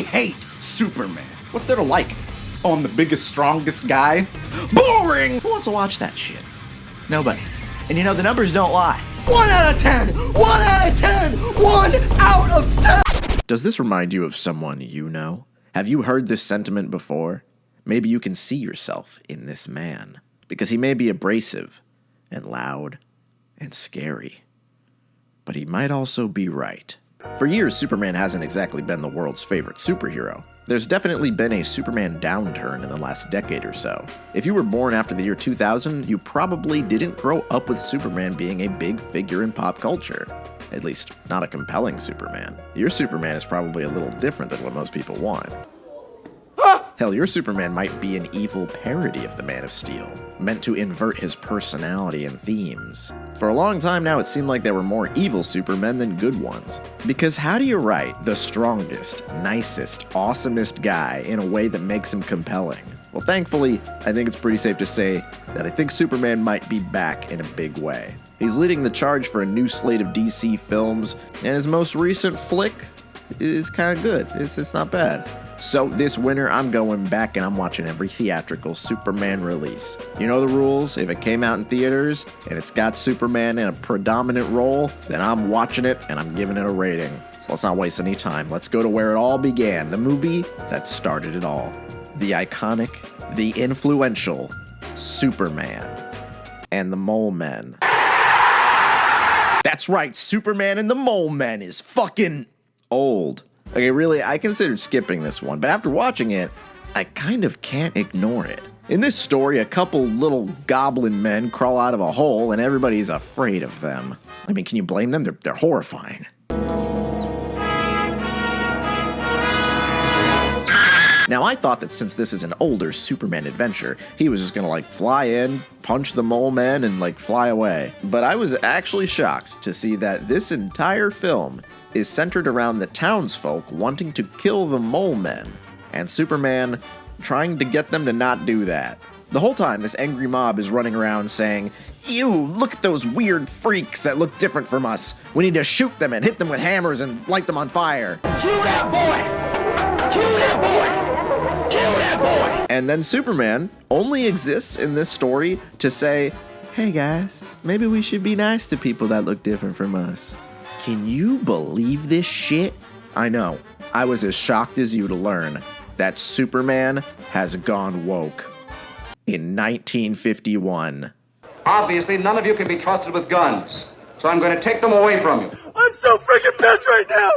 hate Superman. What's there to like? Oh, I'm the biggest, strongest guy? Boring! Who wants to watch that shit? Nobody. And you know, the numbers don't lie. 1 out of 10! 1 out of 10! 1 out of 10! Does this remind you of someone you know? Have you heard this sentiment before? Maybe you can see yourself in this man, because he may be abrasive and loud and scary, but he might also be right. For years, Superman hasn't exactly been the world's favorite superhero. There's definitely been a Superman downturn in the last decade or so. If you were born after the year 2000, you probably didn't grow up with Superman being a big figure in pop culture. At least, not a compelling Superman. Your Superman is probably a little different than what most people want. Hell, your Superman might be an evil parody of the Man of Steel, meant to invert his personality and themes. For a long time now, it seemed like there were more evil Supermen than good ones. Because how do you write the strongest, nicest, awesomest guy in a way that makes him compelling? Well, thankfully, I think it's pretty safe to say that I think Superman might be back in a big way. He's leading the charge for a new slate of DC films, and his most recent flick is kind of good. It's not bad. So this winter, I'm going back and I'm watching every theatrical Superman release. You know the rules. If it came out in theaters and it's got Superman in a predominant role, then I'm watching it and I'm giving it a rating. So let's not waste any time. Let's go to where it all began. The movie that started it all. The iconic, the influential Superman and the Mole Men. That's right, Superman and the Mole Men is fucking old. Okay, really, I considered skipping this one, but after watching it, I kind of can't ignore it. In this story, a couple little goblin men crawl out of a hole and everybody's afraid of them. I mean, can you blame them? They're horrifying. Now, I thought that since this is an older Superman adventure, he was just gonna, fly in, punch the mole men, and, fly away. But I was actually shocked to see that this entire film is centered around the townsfolk wanting to kill the mole men, and Superman trying to get them to not do that. The whole time, this angry mob is running around saying, "Ew, look at those weird freaks that look different from us. We need to shoot them and hit them with hammers and light them on fire. Kill that boy! Kill that boy! Kill that boy!" And then Superman only exists in this story to say, "Hey guys, maybe we should be nice to people that look different from us." Can you believe this shit? I know, I was as shocked as you to learn that Superman has gone woke. In 1951. Obviously, none of you can be trusted with guns, so I'm going to take them away from you. I'm so freaking pissed right now!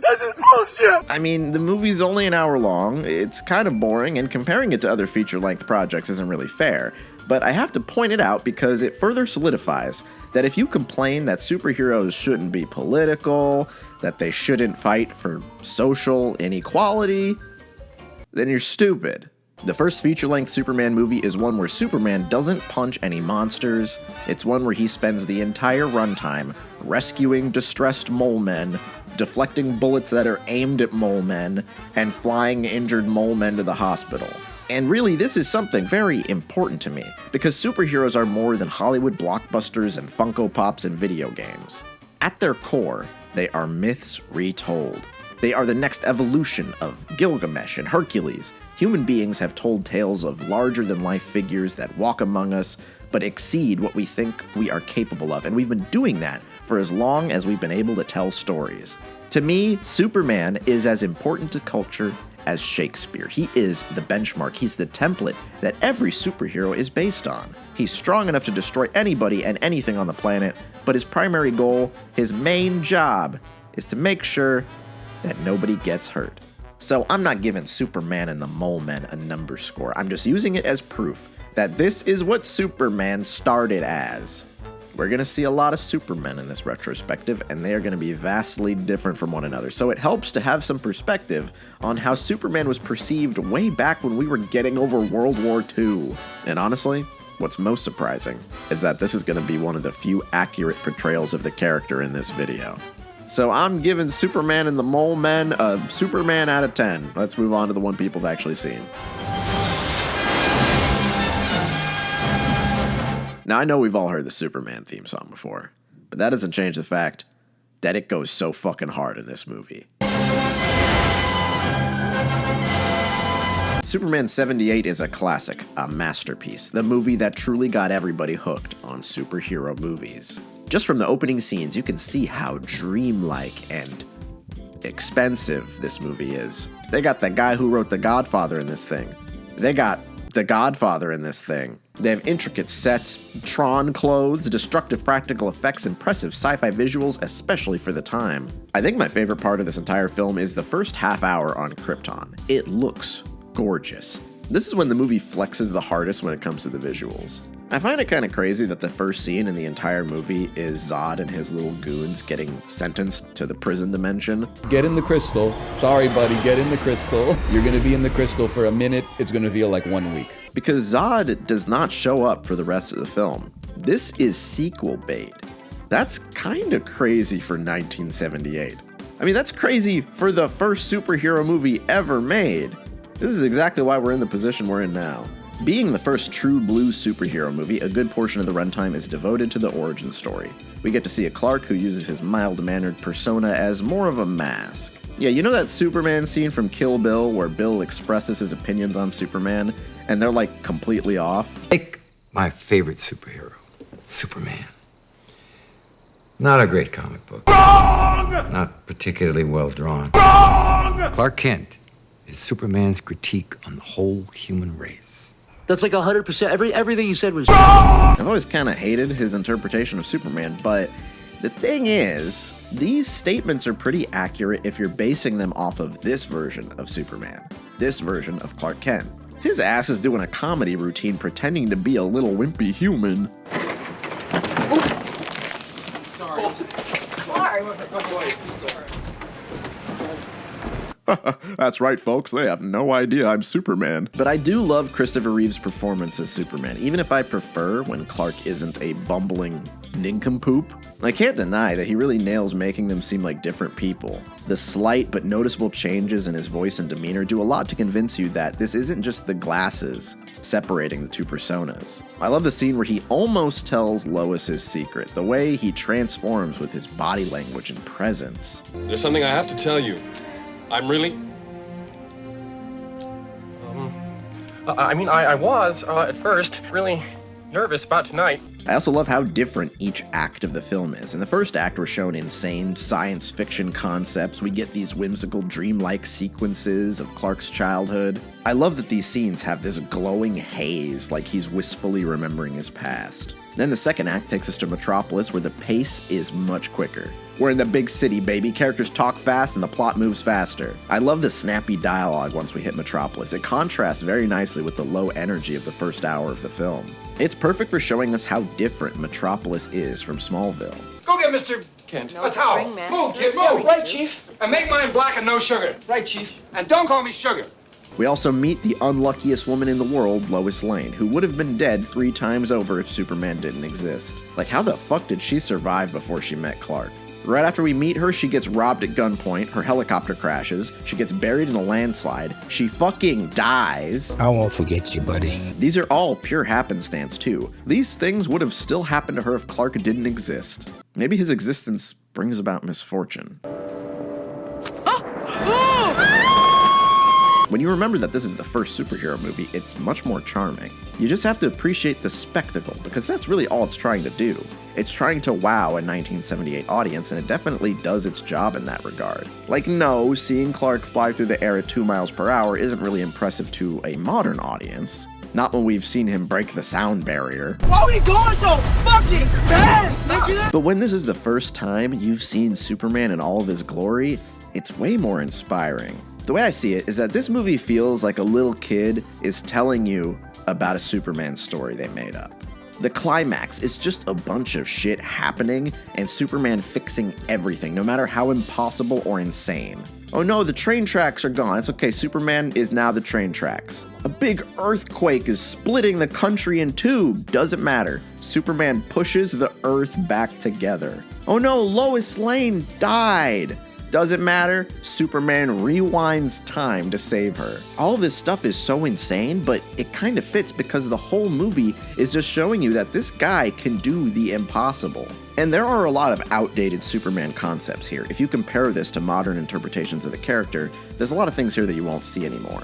This is bullshit! I mean, the movie's only an hour long, it's kind of boring, and comparing it to other feature-length projects isn't really fair. But I have to point it out because it further solidifies that if you complain that superheroes shouldn't be political, that they shouldn't fight for social inequality, then you're stupid. The first feature-length Superman movie is one where Superman doesn't punch any monsters. It's one where he spends the entire runtime rescuing distressed mole men, deflecting bullets that are aimed at mole men, and flying injured mole men to the hospital. And really, this is something very important to me, because superheroes are more than Hollywood blockbusters and Funko Pops and video games. At their core, they are myths retold. They are the next evolution of Gilgamesh and Hercules. Human beings have told tales of larger-than-life figures that walk among us, but exceed what we think we are capable of, and we've been doing that for as long as we've been able to tell stories. To me, Superman is as important to culture as Shakespeare. He is the benchmark. He's the template that every superhero is based on. He's strong enough to destroy anybody and anything on the planet, but his primary goal, his main job, is to make sure that nobody gets hurt. So I'm not giving Superman and the Mole Men a number score. I'm just using it as proof that this is what Superman started as. We're going to see a lot of Supermen in this retrospective, and they are going to be vastly different from one another. So it helps to have some perspective on how Superman was perceived way back when we were getting over World War II. And honestly, what's most surprising is that this is going to be one of the few accurate portrayals of the character in this video. So I'm giving Superman and the Mole Men a Superman out of 10. Let's move on to the one people have actually seen. Now, I know we've all heard the Superman theme song before, but that doesn't change the fact that it goes so fucking hard in this movie. Superman 78 is a classic, a masterpiece, the movie that truly got everybody hooked on superhero movies. Just from the opening scenes, you can see how dreamlike and expensive this movie is. They got the guy who wrote The Godfather in this thing. They got The Godfather in this thing. They have intricate sets, Tron clothes, destructive practical effects, impressive sci-fi visuals, especially for the time. I think my favorite part of this entire film is the first half hour on Krypton. It looks gorgeous. This is when the movie flexes the hardest when it comes to the visuals. I find it kind of crazy that the first scene in the entire movie is Zod and his little goons getting sentenced to the prison dimension. Get in the crystal. Sorry, buddy, get in the crystal. You're gonna be in the crystal for a minute. It's gonna feel like 1 week. Because Zod does not show up for the rest of the film. This is sequel bait. That's kind of crazy for 1978. I mean, that's crazy for the first superhero movie ever made. This is exactly why we're in the position we're in now. Being the first true blue superhero movie, a good portion of the runtime is devoted to the origin story. We get to see a Clark who uses his mild-mannered persona as more of a mask. Yeah, you know that Superman scene from Kill Bill where Bill expresses his opinions on Superman, and they're like completely off? Take my favorite superhero, Superman. Not a great comic book. Wrong! Not particularly well drawn. Wrong! Clark Kent is Superman's critique on the whole human race. That's like 100%. Everything you said was. I've always kind of hated his interpretation of Superman, but the thing is, these statements are pretty accurate if you're basing them off of this version of Superman, this version of Clark Kent. His ass is doing a comedy routine pretending to be a little wimpy human. That's right, folks. They have no idea I'm Superman. But I do love Christopher Reeve's performance as Superman, even if I prefer when Clark isn't a bumbling nincompoop. I can't deny that he really nails making them seem like different people. The slight but noticeable changes in his voice and demeanor do a lot to convince you that this isn't just the glasses separating the two personas. I love the scene where he almost tells Lois his secret, the way he transforms with his body language and presence. There's something I have to tell you. I'm really... I was, at first, really nervous about tonight. I also love how different each act of the film is. In the first act, we're shown insane science fiction concepts. We get these whimsical, dreamlike sequences of Clark's childhood. I love that these scenes have this glowing haze, like he's wistfully remembering his past. Then the second act takes us to Metropolis, where the pace is much quicker. We're in the big city, baby. Characters talk fast and the plot moves faster. I love the snappy dialogue once we hit Metropolis. It contrasts very nicely with the low energy of the first hour of the film. It's perfect for showing us how different Metropolis is from Smallville. Go get Mr. Kent a towel. Move, kid, move. Right, Chief. And make mine black and no sugar. Right, Chief. And don't call me Sugar. We also meet the unluckiest woman in the world, Lois Lane, who would have been dead 3 times over if Superman didn't exist. Like, how the fuck did she survive before she met Clark? Right after we meet her, she gets robbed at gunpoint, her helicopter crashes, she gets buried in a landslide, she fucking dies. I won't forget you, buddy. These are all pure happenstance, too. These things would have still happened to her if Clark didn't exist. Maybe his existence brings about misfortune. When you remember that this is the first superhero movie, it's much more charming. You just have to appreciate the spectacle, because that's really all it's trying to do. It's trying to wow a 1978 audience, and it definitely does its job in that regard. Like, no, seeing Clark fly through the air at 2 miles per hour isn't really impressive to a modern audience. Not when we've seen him break the sound barrier. Why are you going so fucking fast, nigga? But when this is the first time you've seen Superman in all of his glory, it's way more inspiring. The way I see it is that this movie feels like a little kid is telling you about a Superman story they made up. The climax is just a bunch of shit happening and Superman fixing everything, no matter how impossible or insane. Oh no, the train tracks are gone. It's okay, Superman is now the train tracks. A big earthquake is splitting the country in 2. Doesn't matter. Superman pushes the Earth back together. Oh no, Lois Lane died. Doesn't matter, Superman rewinds time to save her. All of this stuff is so insane, but it kind of fits because the whole movie is just showing you that this guy can do the impossible. And there are a lot of outdated Superman concepts here. If you compare this to modern interpretations of the character, there's a lot of things here that you won't see anymore.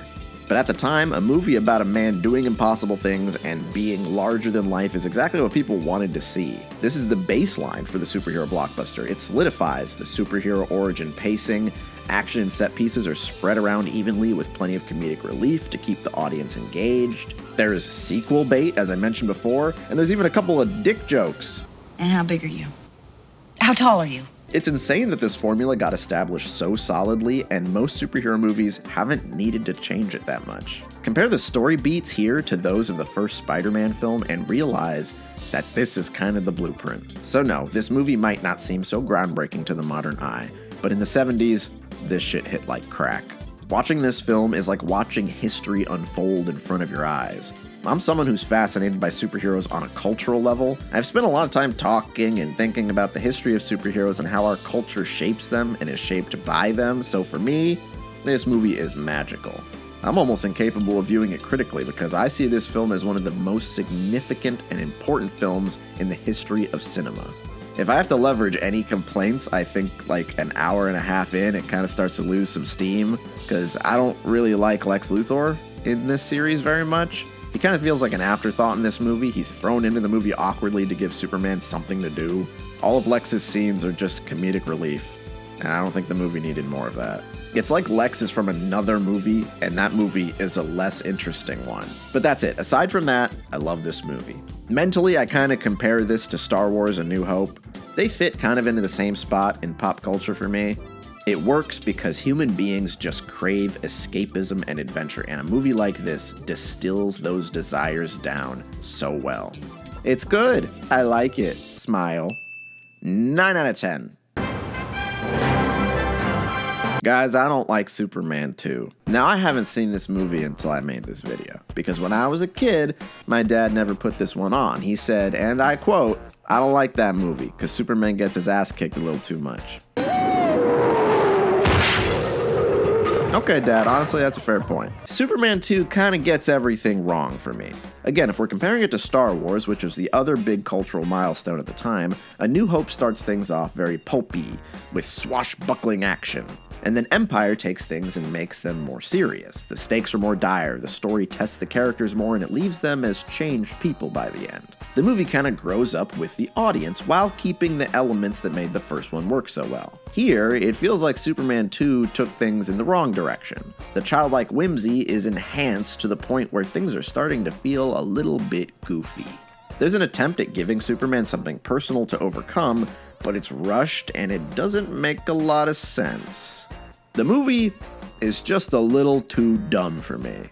But at the time, a movie about a man doing impossible things and being larger than life is exactly what people wanted to see. This is the baseline for the superhero blockbuster. It solidifies the superhero origin pacing. Action and set pieces are spread around evenly with plenty of comedic relief to keep the audience engaged. There's sequel bait, as I mentioned before, and there's even a couple of dick jokes. And how big are you? How tall are you? It's insane that this formula got established so solidly, and most superhero movies haven't needed to change it that much. Compare the story beats here to those of the first Spider-Man film and realize that this is kind of the blueprint. So no, this movie might not seem so groundbreaking to the modern eye, but in the 70s, this shit hit like crack. Watching this film is like watching history unfold in front of your eyes. I'm someone who's fascinated by superheroes on a cultural level. I've spent a lot of time talking and thinking about the history of superheroes and how our culture shapes them and is shaped by them, so for me, this movie is magical. I'm almost incapable of viewing it critically because I see this film as one of the most significant and important films in the history of cinema. If I have to leverage any complaints, I think like an hour and a half in, it kind of starts to lose some steam, because I don't really like Lex Luthor in this series very much. He kind of feels like an afterthought in this movie. He's thrown into the movie awkwardly to give Superman something to do. All of Lex's scenes are just comedic relief, and I don't think the movie needed more of that. It's like Lex is from another movie, and that movie is a less interesting one. But that's it. Aside from that, I love this movie. Mentally, I kind of compare this to Star Wars: A New Hope. They fit kind of into the same spot in pop culture for me. It works because human beings just crave escapism and adventure, and a movie like this distills those desires down so well. It's good. I like it. Smile. 9 out of 10. Guys, I don't like Superman 2. Now, I haven't seen this movie until I made this video, because when I was a kid, my dad never put this one on. He said, and I quote, "I don't like that movie, because Superman gets his ass kicked a little too much." Okay, Dad, honestly, that's a fair point. Superman 2 kind of gets everything wrong for me. Again, if we're comparing it to Star Wars, which was the other big cultural milestone at the time, A New Hope starts things off very pulpy, with swashbuckling action. And then Empire takes things and makes them more serious. The stakes are more dire, the story tests the characters more, and it leaves them as changed people by the end. The movie kind of grows up with the audience while keeping the elements that made the first one work so well. Here, it feels like Superman 2 took things in the wrong direction. The childlike whimsy is enhanced to the point where things are starting to feel a little bit goofy. There's an attempt at giving Superman something personal to overcome, but it's rushed and it doesn't make a lot of sense. The movie is just a little too dumb for me.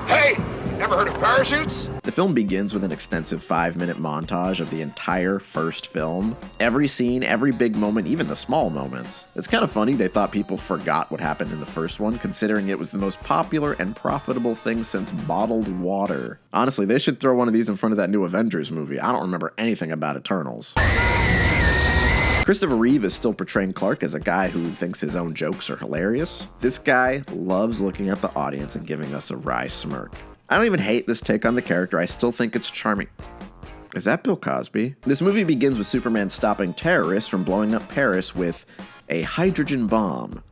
Hey, never heard of parachutes? The film begins with an extensive 5-minute montage of the entire first film. Every scene, every big moment, even the small moments. It's kind of funny they thought people forgot what happened in the first one, considering it was the most popular and profitable thing since bottled water. Honestly, they should throw one of these in front of that new Avengers movie. I don't remember anything about Eternals. Christopher Reeve is still portraying Clark as a guy who thinks his own jokes are hilarious. This guy loves looking at the audience and giving us a wry smirk. I don't even hate this take on the character, I still think it's charming. Is that Bill Cosby? This movie begins with Superman stopping terrorists from blowing up Paris with a hydrogen bomb.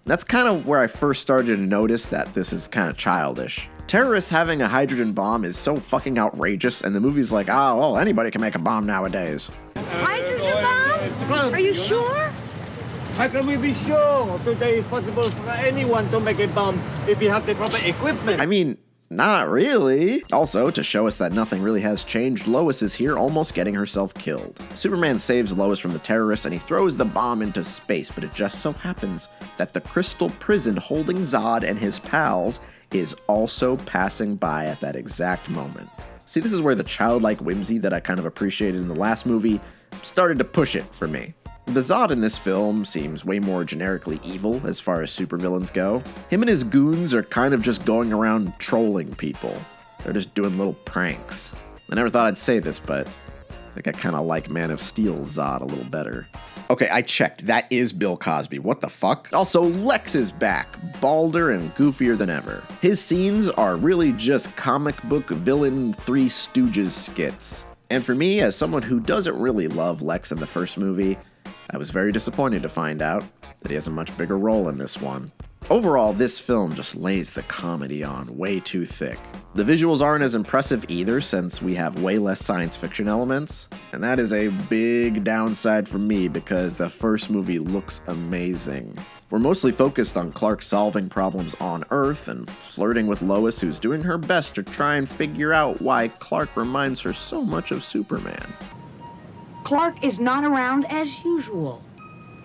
That's kind of where I first started to notice that this is kind of childish. Terrorists having a hydrogen bomb is so fucking outrageous, and the movie's like, oh, well, anybody can make a bomb nowadays. Hydrogen bomb? Are you sure? How can we be sure? Today it's possible for anyone to make a bomb if you have the proper equipment. I mean, not really. Also, to show us that nothing really has changed, Lois is here almost getting herself killed. Superman saves Lois from the terrorists and he throws the bomb into space, but it just so happens that the crystal prison holding Zod and his pals is also passing by at that exact moment. See, this is where the childlike whimsy that I kind of appreciated in the last movie started to push it for me. The Zod in this film seems way more generically evil as far as supervillains go. Him and his goons are kind of just going around trolling people. They're just doing little pranks. I never thought I'd say this, but I think I kind of like Man of Steel's Zod a little better. Okay, I checked. That is Bill Cosby. What the fuck? Also, Lex is back, balder and goofier than ever. His scenes are really just comic book villain Three Stooges skits. And for me, as someone who doesn't really love Lex in the first movie, I was very disappointed to find out that he has a much bigger role in this one. Overall, this film just lays the comedy on way too thick. The visuals aren't as impressive either, since we have way less science fiction elements, and that is a big downside for me because the first movie looks amazing. We're mostly focused on Clark solving problems on Earth and flirting with Lois, who's doing her best to try and figure out why Clark reminds her so much of Superman. Clark is not around as usual.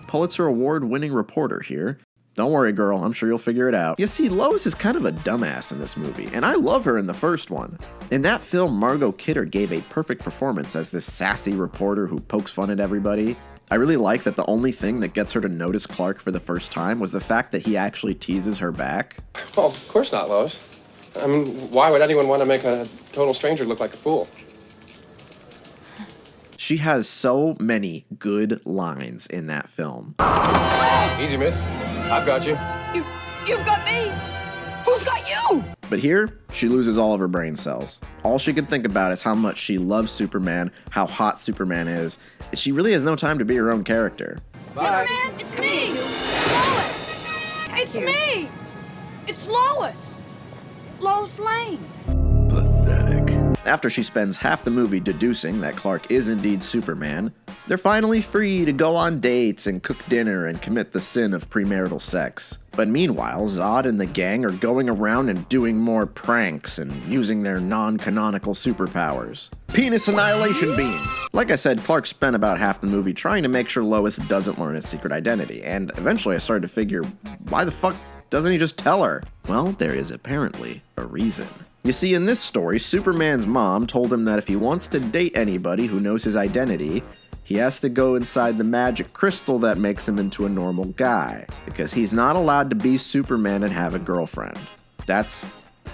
Pulitzer Award-winning reporter here. Don't worry, girl, I'm sure you'll figure it out. You see, Lois is kind of a dumbass in this movie, and I love her in the first one. In that film, Margot Kidder gave a perfect performance as this sassy reporter who pokes fun at everybody. I really like that the only thing that gets her to notice Clark for the first time was the fact that he actually teases her back. Well, of course not, Lois. I mean, why would anyone want to make a total stranger look like a fool? She has so many good lines in that film. Easy, miss. I've got you. You've got me. Who's got you? But here, she loses all of her brain cells. All she can think about is how much she loves Superman, how hot Superman is. She really has no time to be her own character. Bye. Superman, it's me. Lois. It's me. It's Lois. Lois Lane. Pathetic. After she spends half the movie deducing that Clark is indeed Superman, they're finally free to go on dates and cook dinner and commit the sin of premarital sex. But meanwhile, Zod and the gang are going around and doing more pranks and using their non-canonical superpowers. Penis Annihilation Beam! Like I said, Clark spent about half the movie trying to make sure Lois doesn't learn his secret identity, and eventually I started to figure, why the fuck doesn't he just tell her? Well, there is apparently a reason. You see, in this story, Superman's mom told him that if he wants to date anybody who knows his identity, he has to go inside the magic crystal that makes him into a normal guy, because he's not allowed to be Superman and have a girlfriend. That's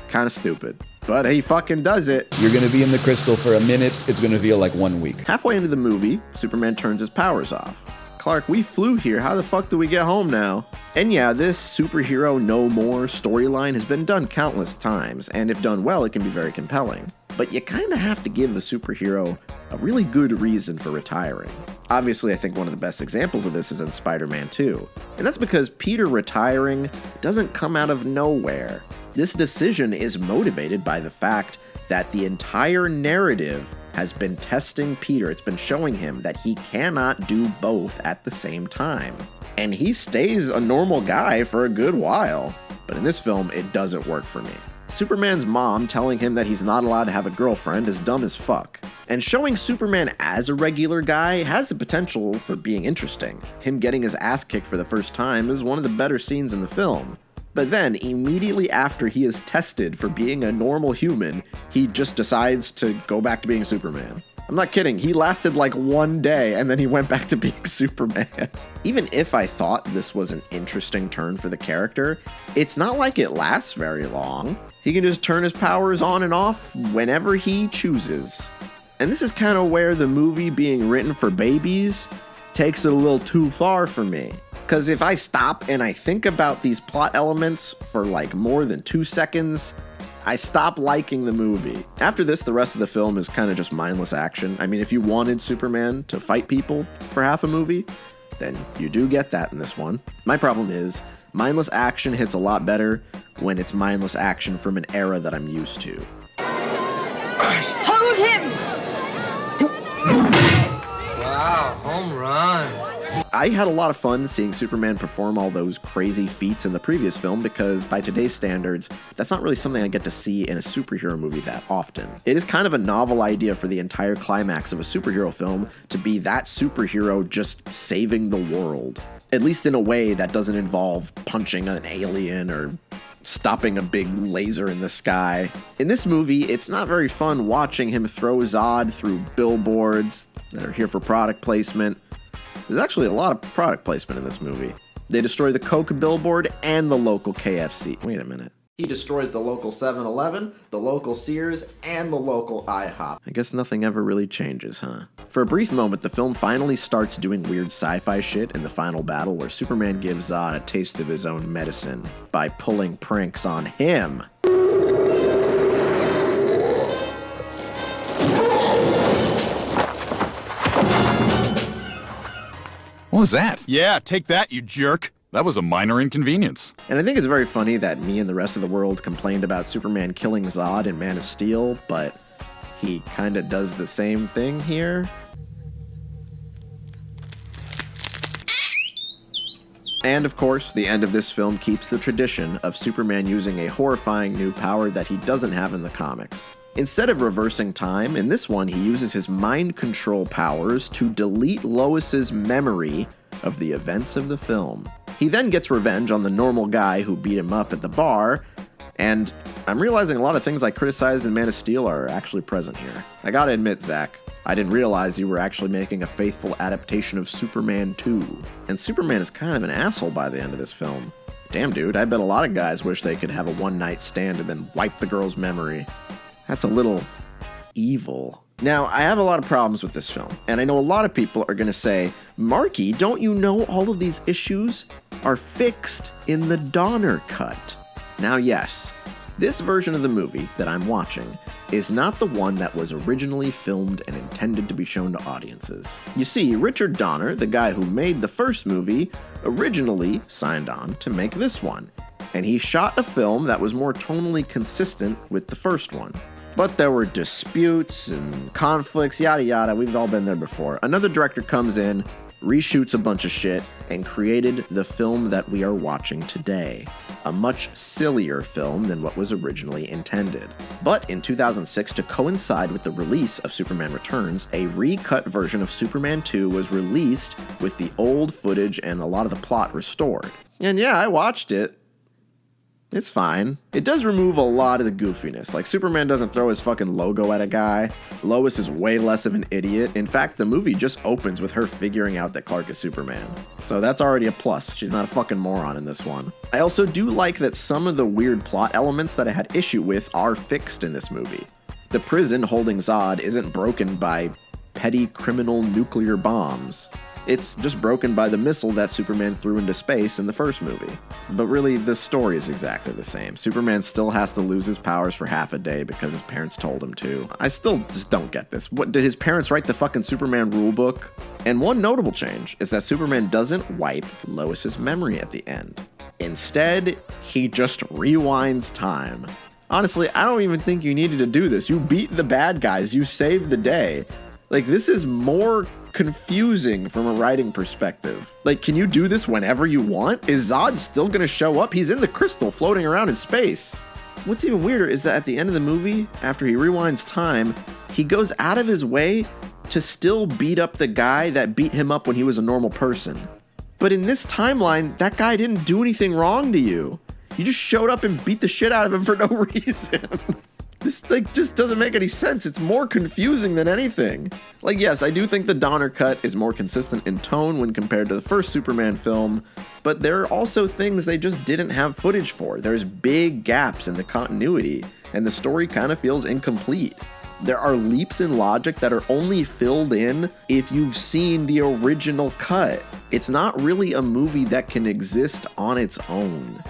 kind of stupid, but he fucking does it. You're gonna be in the crystal for a minute, it's gonna feel like 1 week. Halfway into the movie, Superman turns his powers off. Clark, we flew here, how the fuck do we get home now? And yeah, this superhero no more storyline has been done countless times, and if done well, it can be very compelling. But you kinda have to give the superhero a really good reason for retiring. Obviously, I think one of the best examples of this is in Spider-Man 2. And that's because Peter retiring doesn't come out of nowhere. This decision is motivated by the fact that the entire narrative has been testing Peter. It's been showing him that he cannot do both at the same time. And he stays a normal guy for a good while. But in this film, it doesn't work for me. Superman's mom telling him that he's not allowed to have a girlfriend is dumb as fuck. And showing Superman as a regular guy has the potential for being interesting. Him getting his ass kicked for the first time is one of the better scenes in the film. But then, immediately after he is tested for being a normal human, he just decides to go back to being Superman. I'm not kidding, he lasted like 1 day and then he went back to being Superman. Even if I thought this was an interesting turn for the character, it's not like it lasts very long. He can just turn his powers on and off whenever he chooses. And this is kind of where the movie being written for babies takes it a little too far for me. Because if I stop and I think about these plot elements for like more than 2 seconds, I stop liking the movie. After this, the rest of the film is kind of just mindless action. I mean, if you wanted Superman to fight people for half a movie, then you do get that in this one. My problem is, mindless action hits a lot better when it's mindless action from an era that I'm used to. Hold him! Wow, home run. I had a lot of fun seeing Superman perform all those crazy feats in the previous film because by today's standards, that's not really something I get to see in a superhero movie that often. It is kind of a novel idea for the entire climax of a superhero film to be that superhero just saving the world. At least in a way that doesn't involve punching an alien or stopping a big laser in the sky. In this movie, it's not very fun watching him throw Zod through billboards that are here for product placement. There's actually a lot of product placement in this movie. They destroy the Coke billboard and the local KFC. Wait a minute. He destroys the local 7-Eleven, the local Sears, and the local IHOP. I guess nothing ever really changes, huh? For a brief moment, the film finally starts doing weird sci-fi shit in the final battle where Superman gives Zod a taste of his own medicine by pulling pranks on him. What was that? Yeah, take that, you jerk. That was a minor inconvenience. And I think it's very funny that me and the rest of the world complained about Superman killing Zod in Man of Steel, but he kind of does the same thing here. And of course, the end of this film keeps the tradition of Superman using a horrifying new power that he doesn't have in the comics. Instead of reversing time, in this one he uses his mind control powers to delete Lois's memory of the events of the film. He then gets revenge on the normal guy who beat him up at the bar, and I'm realizing a lot of things I criticized in Man of Steel are actually present here. I gotta admit, Zach, I didn't realize you were actually making a faithful adaptation of Superman 2. And Superman is kind of an asshole by the end of this film. Damn, dude, I bet a lot of guys wish they could have a one-night stand and then wipe the girl's memory. That's a little evil. Now, I have a lot of problems with this film, and I know a lot of people are gonna say, Marky, don't you know all of these issues are fixed in the Donner cut? Now, yes, this version of the movie that I'm watching is not the one that was originally filmed and intended to be shown to audiences. You see, Richard Donner, the guy who made the first movie, originally signed on to make this one, and he shot a film that was more tonally consistent with the first one. But there were disputes and conflicts, yada yada, we've all been there before. Another director comes in, reshoots a bunch of shit, and created the film that we are watching today. A much sillier film than what was originally intended. But in 2006, to coincide with the release of Superman Returns, a recut version of Superman 2 was released with the old footage and a lot of the plot restored. And yeah, I watched it. It's fine. It does remove a lot of the goofiness. Like, Superman doesn't throw his fucking logo at a guy. Lois is way less of an idiot. In fact, the movie just opens with her figuring out that Clark is Superman. So that's already a plus. She's not a fucking moron in this one. I also do like that some of the weird plot elements that I had issue with are fixed in this movie. The prison holding Zod isn't broken by petty criminal nuclear bombs. It's just broken by the missile that Superman threw into space in the first movie. But really, the story is exactly the same. Superman still has to lose his powers for half a day because his parents told him to. I still just don't get this. What, did his parents write the fucking Superman rulebook? And one notable change is that Superman doesn't wipe Lois's memory at the end. Instead, he just rewinds time. Honestly, I don't even think you needed to do this. You beat the bad guys. You saved the day. Like, this is more confusing from a writing perspective. Like, can you do this whenever you want? Is Zod still gonna show up? He's in the crystal floating around in space. What's even weirder is that at the end of the movie, after he rewinds time, he goes out of his way to still beat up the guy that beat him up when he was a normal person. But in this timeline, that guy didn't do anything wrong to you. You just showed up and beat the shit out of him for no reason. This just doesn't make any sense. It's more confusing than anything. Like, yes, I do think the Donner cut is more consistent in tone when compared to the first Superman film, but there are also things they just didn't have footage for. There's big gaps in the continuity, and the story kind of feels incomplete. There are leaps in logic that are only filled in if you've seen the original cut. It's not really a movie that can exist on its own.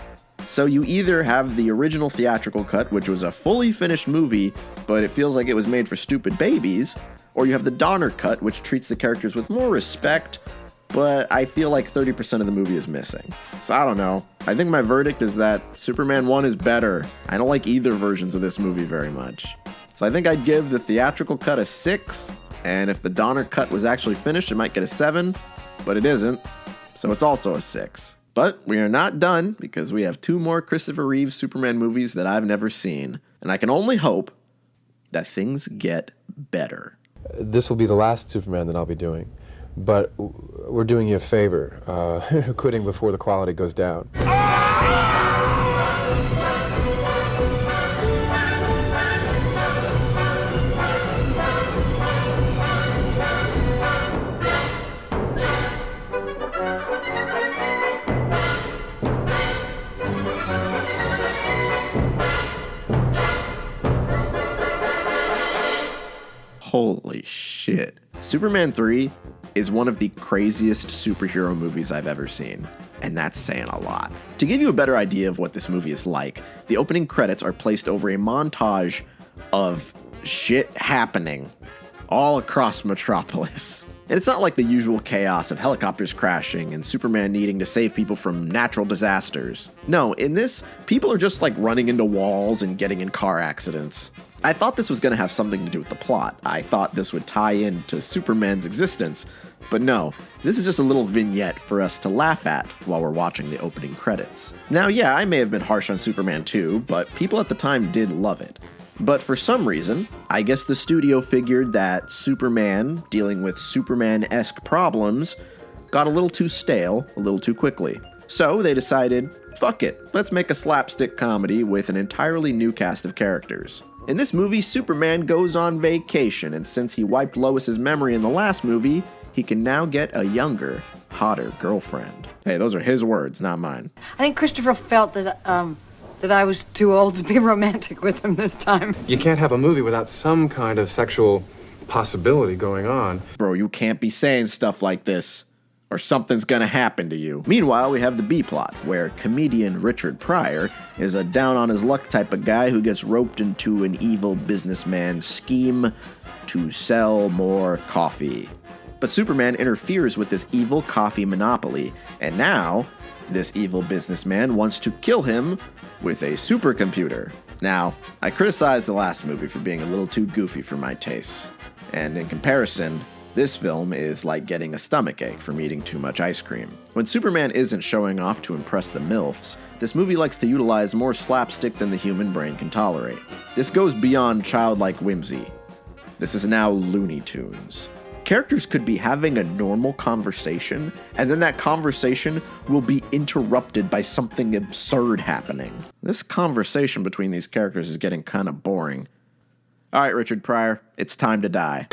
So you either have the original theatrical cut, which was a fully finished movie, but it feels like it was made for stupid babies, or you have the Donner cut, which treats the characters with more respect, but I feel like 30% of the movie is missing. So I don't know. I think my verdict is that Superman 1 is better. I don't like either versions of this movie very much. So I think I'd give the theatrical cut a 6, and if the Donner cut was actually finished, it might get a 7, but it isn't, so it's also a 6. But we are not done, because we have 2 more Christopher Reeve Superman movies that I've never seen, and I can only hope that things get better. This will be the last Superman that I'll be doing, but we're doing you a favor, quitting before the quality goes down. Holy shit. Superman 3 is one of the craziest superhero movies I've ever seen, and that's saying a lot. To give you a better idea of what this movie is like, the opening credits are placed over a montage of shit happening all across Metropolis. And it's not like the usual chaos of helicopters crashing and Superman needing to save people from natural disasters. No, in this, people are just like running into walls and getting in car accidents. I thought this was going to have something to do with the plot. I thought this would tie into Superman's existence. But no, this is just a little vignette for us to laugh at while we're watching the opening credits. Now, yeah, I may have been harsh on Superman 2, but people at the time did love it. But for some reason, I guess the studio figured that Superman, dealing with Superman-esque problems, got a little too stale a little too quickly. So they decided, fuck it, let's make a slapstick comedy with an entirely new cast of characters. In this movie, Superman goes on vacation, and since he wiped Lois's memory in the last movie, he can now get a younger, hotter girlfriend. Hey, those are his words, not mine. I think Christopher felt that I was too old to be romantic with him this time. You can't have a movie without some kind of sexual possibility going on. Bro, you can't be saying stuff like this, or something's gonna happen to you. Meanwhile, we have the B-plot, where comedian Richard Pryor is a down-on-his-luck type of guy who gets roped into an evil businessman's scheme to sell more coffee. But Superman interferes with this evil coffee monopoly, and now, this evil businessman wants to kill him with a supercomputer. Now, I criticized the last movie for being a little too goofy for my tastes, and in comparison, this film is like getting a stomachache from eating too much ice cream. When Superman isn't showing off to impress the MILFs, this movie likes to utilize more slapstick than the human brain can tolerate. This goes beyond childlike whimsy. This is now Looney Tunes. Characters could be having a normal conversation, and then that conversation will be interrupted by something absurd happening. This conversation between these characters is getting kind of boring. All right, Richard Pryor, it's time to die.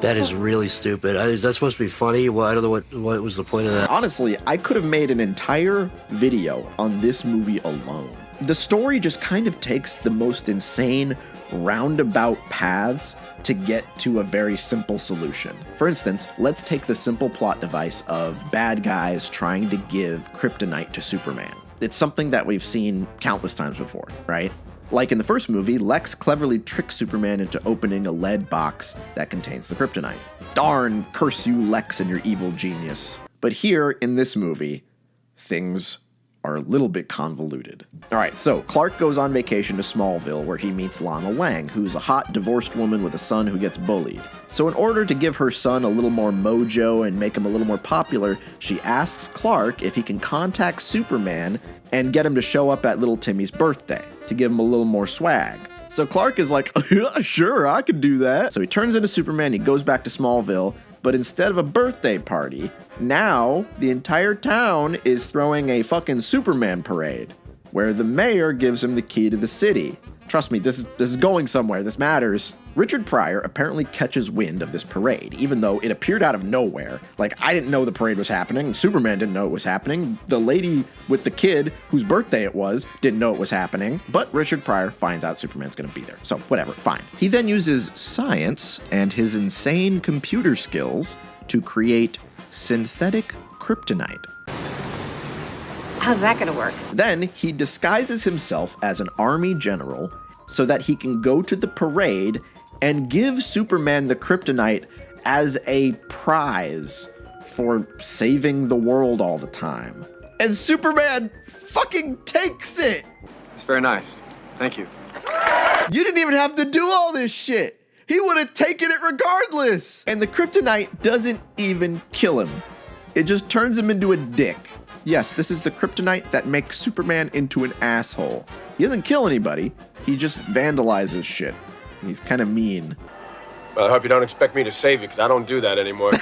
That is really stupid. Is that supposed to be funny? Well, I don't know what was the point of that. Honestly, I could have made an entire video on this movie alone. The story just kind of takes the most insane roundabout paths to get to a very simple solution. For instance, let's take the simple plot device of bad guys trying to give kryptonite to Superman. It's something that we've seen countless times before, right? Like in the first movie, Lex cleverly tricks Superman into opening a lead box that contains the kryptonite. Darn, curse you, Lex, and your evil genius. But here, in this movie, things are a little bit convoluted. Alright, so Clark goes on vacation to Smallville where he meets Lana Lang, who's a hot divorced woman with a son who gets bullied. So in order to give her son a little more mojo and make him a little more popular, she asks Clark if he can contact Superman and get him to show up at little Timmy's birthday to give him a little more swag. So Clark is like, yeah, sure, I can do that. So he turns into Superman, he goes back to Smallville, but instead of a birthday party, now the entire town is throwing a fucking Superman parade, where the mayor gives him the key to the city. Trust me, this is going somewhere, this matters. Richard Pryor apparently catches wind of this parade, even though it appeared out of nowhere. Like, I didn't know the parade was happening, Superman didn't know it was happening, the lady with the kid, whose birthday it was, didn't know it was happening, but Richard Pryor finds out Superman's gonna be there. So, whatever, fine. He then uses science and his insane computer skills to create synthetic kryptonite. How's that gonna work? Then he disguises himself as an army general so that he can go to the parade and give Superman the kryptonite as a prize for saving the world all the time. And Superman fucking takes it! It's very nice. Thank you. You didn't even have to do all this shit! He would have taken it regardless! And the kryptonite doesn't even kill him. It just turns him into a dick. Yes, this is the kryptonite that makes Superman into an asshole. He doesn't kill anybody, he just vandalizes shit. He's kind of mean. Well, I hope you don't expect me to save you, because I don't do that anymore.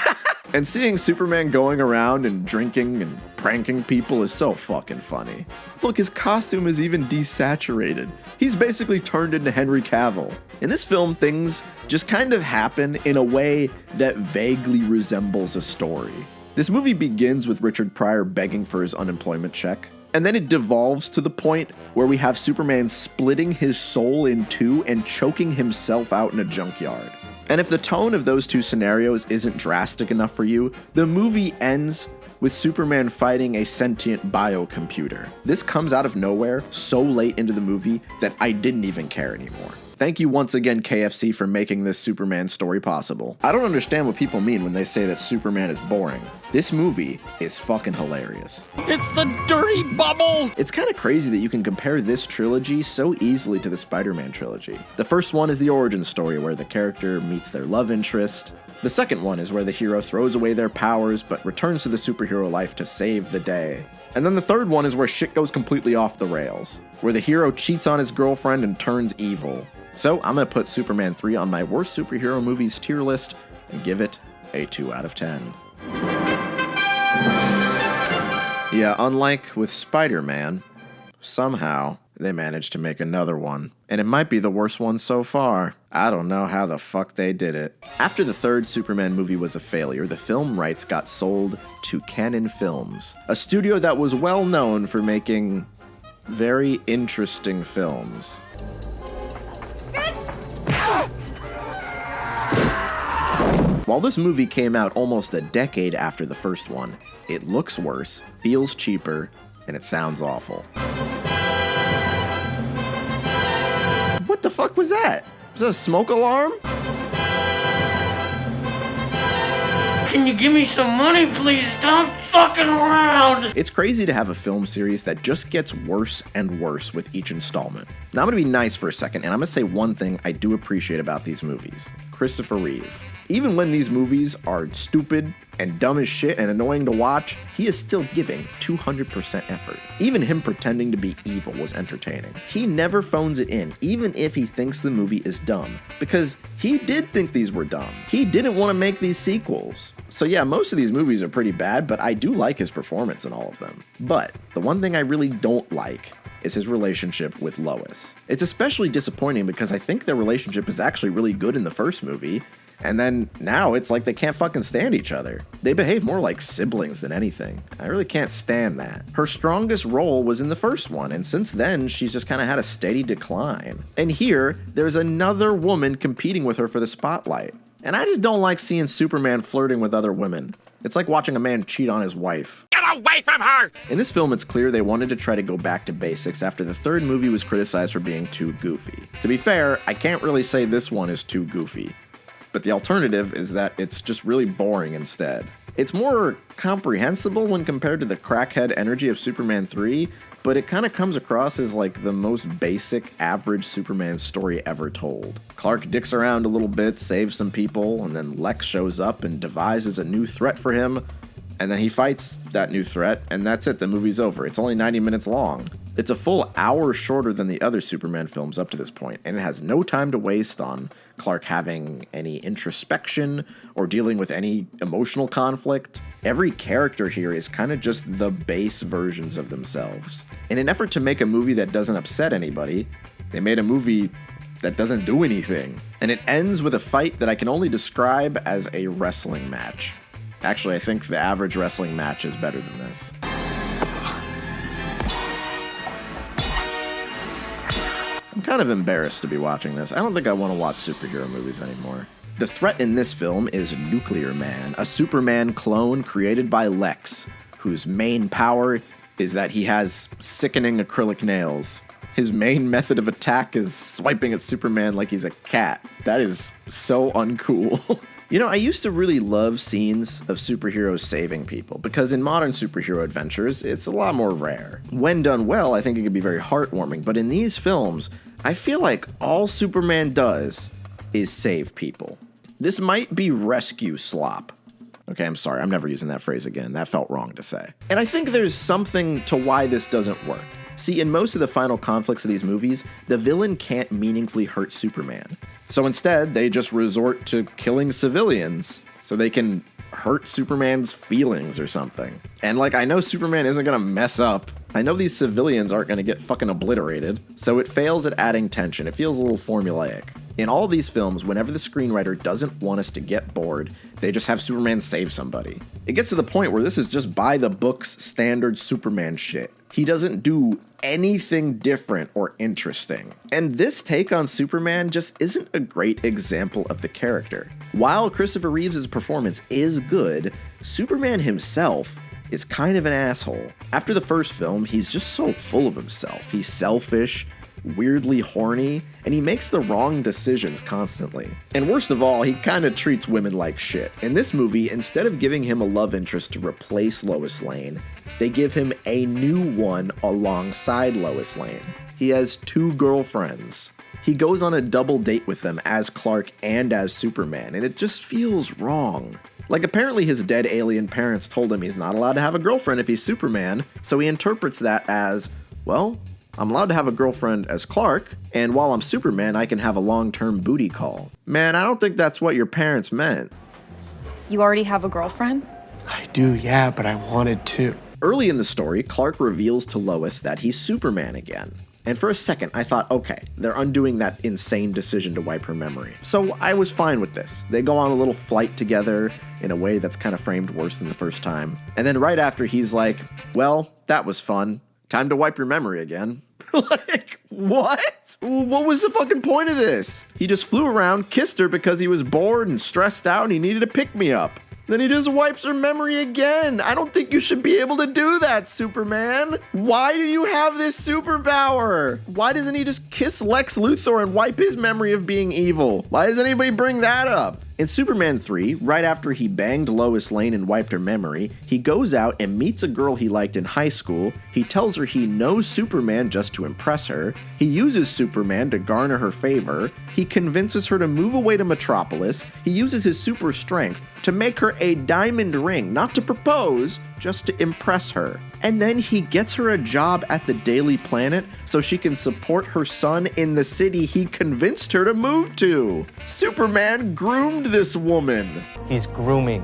And seeing Superman going around and drinking and pranking people is so fucking funny. Look, his costume is even desaturated. He's basically turned into Henry Cavill. In this film, things just kind of happen in a way that vaguely resembles a story. This movie begins with Richard Pryor begging for his unemployment check, and then it devolves to the point where we have Superman splitting his soul in two and choking himself out in a junkyard. And if the tone of those two scenarios isn't drastic enough for you, the movie ends with Superman fighting a sentient biocomputer. This comes out of nowhere so late into the movie that I didn't even care anymore. Thank you once again, KFC, for making this Superman story possible. I don't understand what people mean when they say that Superman is boring. This movie is fucking hilarious. It's the dirty bubble! It's kind of crazy that you can compare this trilogy so easily to the Spider-Man trilogy. The first one is the origin story where the character meets their love interest. The second one is where the hero throws away their powers but returns to the superhero life to save the day. And then the third one is where shit goes completely off the rails, where the hero cheats on his girlfriend and turns evil. So I'm gonna put Superman 3 on my worst superhero movies tier list and give it a 2 out of 10. Yeah, unlike with Spider-Man, somehow they managed to make another one. And it might be the worst one so far. I don't know how the fuck they did it. After the third Superman movie was a failure, the film rights got sold to Cannon Films, a studio that was well known for making very interesting films. While this movie came out almost a decade after the first one, it looks worse, feels cheaper, and it sounds awful. What the fuck was that? Was that a smoke alarm? Can you give me some money, please? Stop fucking around! It's crazy to have a film series that just gets worse and worse with each installment. Now I'm gonna be nice for a second, and I'm gonna say one thing I do appreciate about these movies. Christopher Reeve. Even when these movies are stupid and dumb as shit and annoying to watch, he is still giving 200% effort. Even him pretending to be evil was entertaining. He never phones it in, even if he thinks the movie is dumb, because he did think these were dumb. He didn't want to make these sequels. So yeah, most of these movies are pretty bad, but I do like his performance in all of them. But the one thing I really don't like is his relationship with Lois. It's especially disappointing because I think their relationship is actually really good in the first movie, and then now it's like they can't fucking stand each other. They behave more like siblings than anything. I really can't stand that. Her strongest role was in the first one, and since then, she's just kind of had a steady decline. And here, there's another woman competing with her for the spotlight. And I just don't like seeing Superman flirting with other women. It's like watching a man cheat on his wife. Get away from her! In this film, it's clear they wanted to try to go back to basics after the third movie was criticized for being too goofy. To be fair, I can't really say this one is too goofy. But the alternative is that it's just really boring instead. It's more comprehensible when compared to the crackhead energy of Superman 3, but it kind of comes across as like the most basic, average Superman story ever told. Clark dicks around a little bit, saves some people, and then Lex shows up and devises a new threat for him, and then he fights that new threat, and that's it, the movie's over. It's only 90 minutes long. It's a full hour shorter than the other Superman films up to this point, and it has no time to waste on Clark having any introspection or dealing with any emotional conflict. Every character here is kind of just the base versions of themselves. In an effort to make a movie that doesn't upset anybody, they made a movie that doesn't do anything. And it ends with a fight that I can only describe as a wrestling match. Actually, I think the average wrestling match is better than this. I'm kind of embarrassed to be watching this. I don't think I want to watch superhero movies anymore. The threat in this film is Nuclear Man, a Superman clone created by Lex, whose main power is that he has sickening acrylic nails. His main method of attack is swiping at Superman like he's a cat. That is so uncool. You know, I used to really love scenes of superheroes saving people, because in modern superhero adventures, it's a lot more rare. When done well, I think it can be very heartwarming, but in these films, I feel like all Superman does is save people. This might be rescue slop. Okay, I'm sorry, I'm never using that phrase again. That felt wrong to say. And I think there's something to why this doesn't work. See, in most of the final conflicts of these movies, the villain can't meaningfully hurt Superman. So instead, they just resort to killing civilians so they can hurt Superman's feelings or something. And like, I know Superman isn't gonna mess up. I know these civilians aren't gonna get fucking obliterated. So it fails at adding tension. It feels a little formulaic. In all these films, whenever the screenwriter doesn't want us to get bored, they just have Superman save somebody. It gets to the point where this is just by the books standard Superman shit. He doesn't do anything different or interesting. And this take on Superman just isn't a great example of the character. While Christopher Reeves' performance is good, Superman himself is kind of an asshole. After the first film, he's just so full of himself. He's selfish, weirdly horny, and he makes the wrong decisions constantly. And worst of all, he kind of treats women like shit. In this movie, instead of giving him a love interest to replace Lois Lane, they give him a new one alongside Lois Lane. He has 2 girlfriends. He goes on a double date with them as Clark and as Superman, and it just feels wrong. Like, apparently his dead alien parents told him he's not allowed to have a girlfriend if he's Superman, so he interprets that as, well, I'm allowed to have a girlfriend as Clark, and while I'm Superman, I can have a long-term booty call. Man, I don't think that's what your parents meant. You already have a girlfriend? I do, yeah, but I wanted to. Early in the story, Clark reveals to Lois that he's Superman again. And for a second, I thought, okay, they're undoing that insane decision to wipe her memory. So I was fine with this. They go on a little flight together in a way that's kind of framed worse than the first time. And then right after, he's like, well, that was fun. Time to wipe your memory again. Like, what? What was the fucking point of this? He just flew around, kissed her because he was bored and stressed out and he needed a pick-me-up. Then he just wipes her memory again. I don't think you should be able to do that, Superman. Why do you have this superpower? Why doesn't he just kiss Lex Luthor and wipe his memory of being evil? Why doesn't anybody bring that up? In Superman 3, right after he banged Lois Lane and wiped her memory, he goes out and meets a girl he liked in high school. He tells her he knows Superman just to impress her. He uses Superman to garner her favor. He convinces her to move away to Metropolis. He uses his super strength to make her a diamond ring, not to propose, just to impress her. And then he gets her a job at the Daily Planet so she can support her son in the city he convinced her to move to. Superman groomed this woman. He's grooming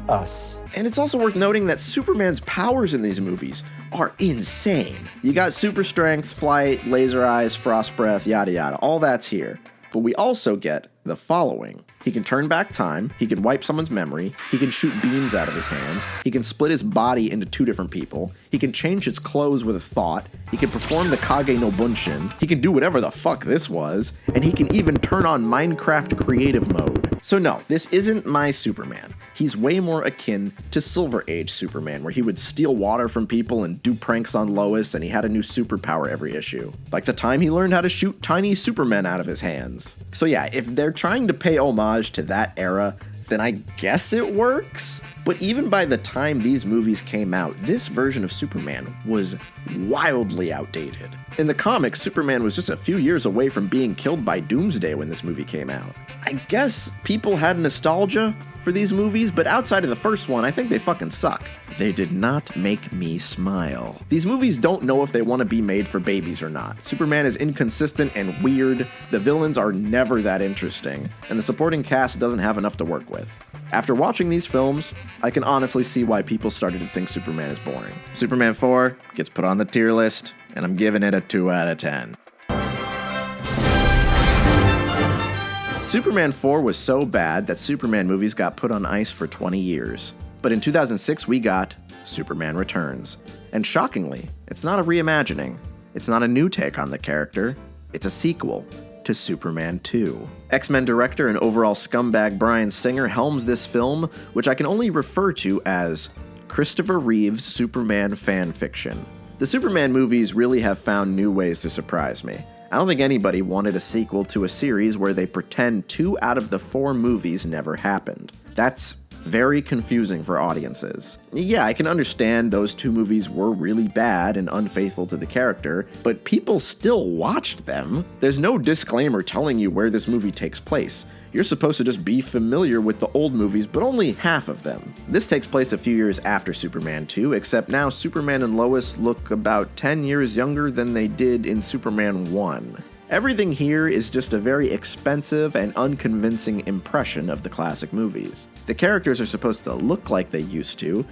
us. And it's also worth noting that Superman's powers in these movies are insane. You got super strength, flight, laser eyes, frost breath, yada yada. All that's here. But we also get the following. He can turn back time, he can wipe someone's memory, he can shoot beams out of his hands, he can split his body into 2 different people, he can change his clothes with a thought, he can perform the Kage no Bunshin, he can do whatever the fuck this was, and he can even turn on Minecraft creative mode. So no, this isn't my Superman. He's way more akin to Silver Age Superman, where he would steal water from people and do pranks on Lois, and he had a new superpower every issue. Like the time he learned how to shoot tiny Supermen out of his hands. So yeah, if they're trying to pay homage to that era, then I guess it works. But even by the time these movies came out, this version of Superman was wildly outdated. In the comics, Superman was just a few years away from being killed by Doomsday when this movie came out. I guess people had nostalgia for these movies, but outside of the first one, I think they fucking suck. They did not make me smile. These movies don't know if they want to be made for babies or not. Superman is inconsistent and weird, the villains are never that interesting, and the supporting cast doesn't have enough to work with. After watching these films, I can honestly see why people started to think Superman is boring. Superman 4 gets put on the tier list, and I'm giving it a 2 out of 10. Superman 4 was so bad that Superman movies got put on ice for 20 years. But in 2006, we got Superman Returns. And shockingly, it's not a reimagining. It's not a new take on the character. It's a sequel to Superman 2. X-Men director and overall scumbag Bryan Singer helms this film, which I can only refer to as Christopher Reeve's Superman fan fiction. The Superman movies really have found new ways to surprise me. I don't think anybody wanted a sequel to a series where they pretend 2 out of the 4 movies never happened. That's very confusing for audiences. Yeah, I can understand those 2 movies were really bad and unfaithful to the character, but people still watched them. There's no disclaimer telling you where this movie takes place. You're supposed to just be familiar with the old movies, but only half of them. This takes place a few years after Superman 2, except now Superman and Lois look about 10 years younger than they did in Superman 1. Everything here is just a very expensive and unconvincing impression of the classic movies. The characters are supposed to look like they used to,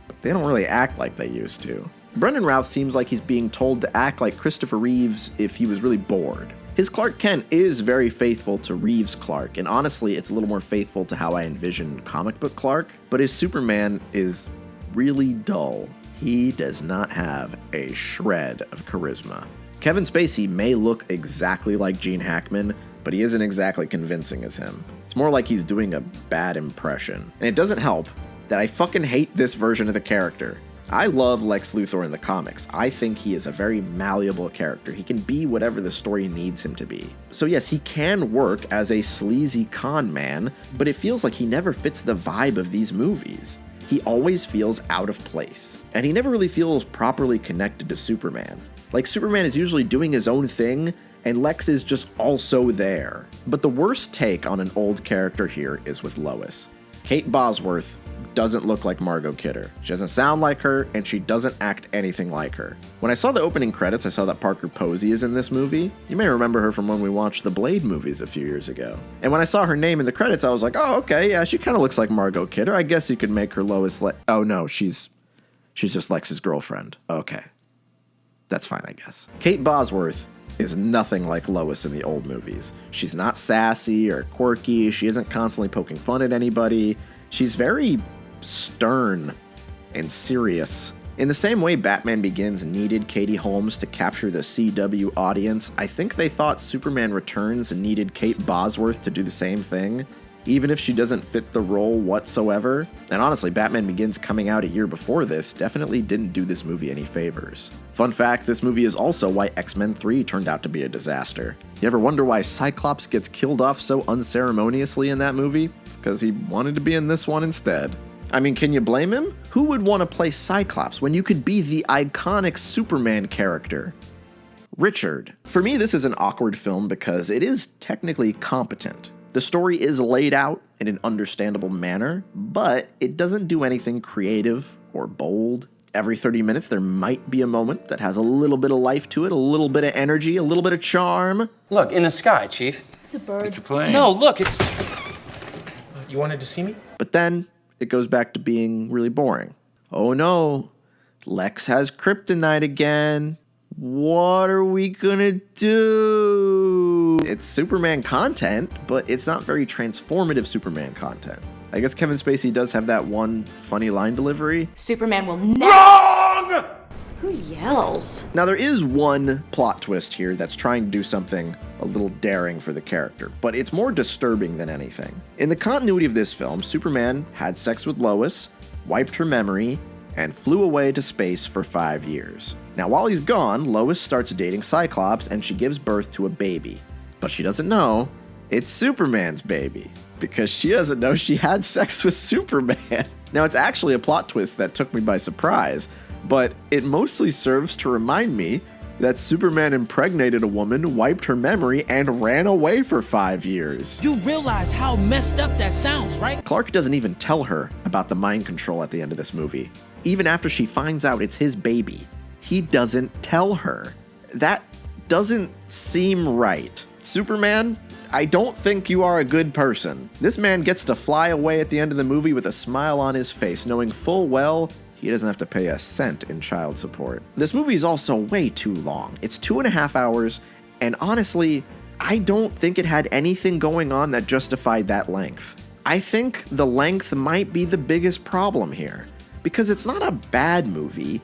but they don't really act like they used to. Brendan Routh seems like he's being told to act like Christopher Reeves if he was really bored. His Clark Kent is very faithful to Reeves' Clark, and honestly, it's a little more faithful to how I envision comic book Clark, but his Superman is really dull. He does not have a shred of charisma. Kevin Spacey may look exactly like Gene Hackman, but he isn't exactly convincing as him. It's more like he's doing a bad impression. And it doesn't help that I fucking hate this version of the character. I love Lex Luthor in the comics. I think he is a very malleable character. He can be whatever the story needs him to be. So yes, he can work as a sleazy con man, but it feels like he never fits the vibe of these movies. He always feels out of place, and he never really feels properly connected to Superman. Like, Superman is usually doing his own thing, and Lex is just also there. But the worst take on an old character here is with Lois. Kate Bosworth doesn't look like Margot Kidder. She doesn't sound like her, and she doesn't act anything like her. When I saw the opening credits, I saw that Parker Posey is in this movie. You may remember her from when we watched the Blade movies a few years ago. And when I saw her name in the credits, I was like, oh, okay, yeah, she kind of looks like Margot Kidder. I guess you could make her Lois Oh, no, she's just Lex's girlfriend. Okay. That's fine, I guess. Kate Bosworth is nothing like Lois in the old movies. She's not sassy or quirky. She isn't constantly poking fun at anybody. She's very stern and serious. In the same way Batman Begins needed Katie Holmes to capture the CW audience, I think they thought Superman Returns needed Kate Bosworth to do the same thing, even if she doesn't fit the role whatsoever. And honestly, Batman Begins coming out a year before this definitely didn't do this movie any favors. Fun fact, this movie is also why X-Men 3 turned out to be a disaster. You ever wonder why Cyclops gets killed off so unceremoniously in that movie? It's because he wanted to be in this one instead. I mean, can you blame him? Who would want to play Cyclops when you could be the iconic Superman character? Richard. For me, this is an awkward film because it is technically competent. The story is laid out in an understandable manner, but it doesn't do anything creative or bold. Every 30 minutes, there might be a moment that has a little bit of life to it, a little bit of energy, a little bit of charm. Look, in the sky, Chief. It's a bird. It's a plane. No, look, it's... You wanted to see me? But then it goes back to being really boring. Oh no, Lex has kryptonite again. What are we gonna do? It's Superman content, but it's not very transformative Superman content. I guess Kevin Spacey does have that one funny line delivery. Superman will never... Wrong! Who yells? Now there is one plot twist here that's trying to do something a little daring for the character, but it's more disturbing than anything. In the continuity of this film, Superman had sex with Lois, wiped her memory, and flew away to space for 5 years. Now while he's gone, Lois starts dating Cyclops and she gives birth to a baby. But she doesn't know it's Superman's baby, because she doesn't know she had sex with Superman. Now it's actually a plot twist that took me by surprise, but it mostly serves to remind me that Superman impregnated a woman, wiped her memory, and ran away for 5 years. You realize how messed up that sounds, right? Clark doesn't even tell her about the mind control at the end of this movie. Even after she finds out it's his baby, he doesn't tell her. That doesn't seem right. Superman, I don't think you are a good person. This man gets to fly away at the end of the movie with a smile on his face, knowing full well he doesn't have to pay a cent in child support. This movie is also way too long. It's 2.5 hours, and honestly, I don't think it had anything going on that justified that length. I think the length might be the biggest problem here, because it's not a bad movie,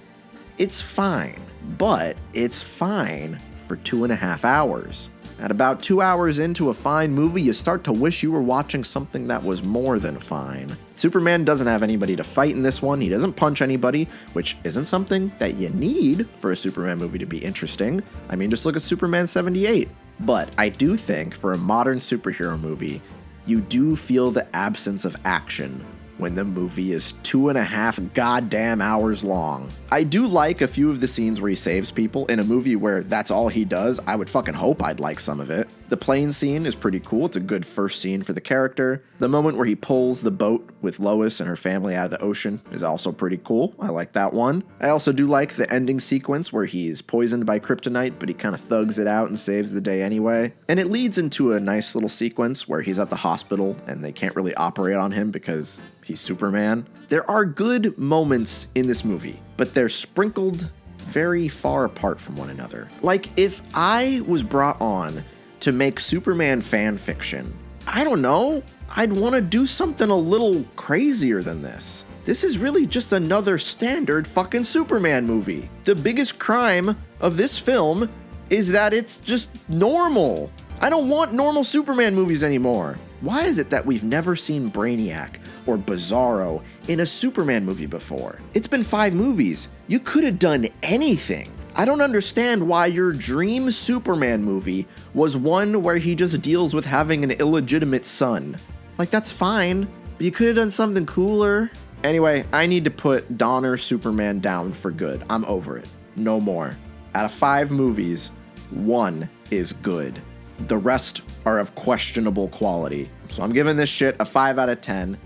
it's fine, but it's fine for 2.5 hours. At about 2 hours into a fine movie, you start to wish you were watching something that was more than fine. Superman doesn't have anybody to fight in this one. He doesn't punch anybody, which isn't something that you need for a Superman movie to be interesting. I mean, just look at Superman 78. But I do think for a modern superhero movie, you do feel the absence of action when the movie is 2.5 goddamn hours long. I do like a few of the scenes where he saves people. In a movie where that's all he does, I would fucking hope I'd like some of it. The plane scene is pretty cool. It's a good first scene for the character. The moment where he pulls the boat with Lois and her family out of the ocean is also pretty cool. I like that one. I also do like the ending sequence where he's poisoned by kryptonite, but he kind of thugs it out and saves the day anyway. And it leads into a nice little sequence where he's at the hospital and they can't really operate on him because he's Superman. There are good moments in this movie, but they're sprinkled very far apart from one another. Like, if I was brought on to make Superman fan fiction, I don't know, I'd want to do something a little crazier than this. This is really just another standard fucking Superman movie. The biggest crime of this film is that it's just normal. I don't want normal Superman movies anymore. Why is it that we've never seen Brainiac or Bizarro in a Superman movie before. It's been 5 movies. You could have done anything. I don't understand why your dream Superman movie was one where he just deals with having an illegitimate son. Like, that's fine, but you could have done something cooler. Anyway, I need to put Donner Superman down for good. I'm over it. No more. Out of 5 movies, 1 is good. The rest are of questionable quality. So I'm giving this shit a 5 out of 10,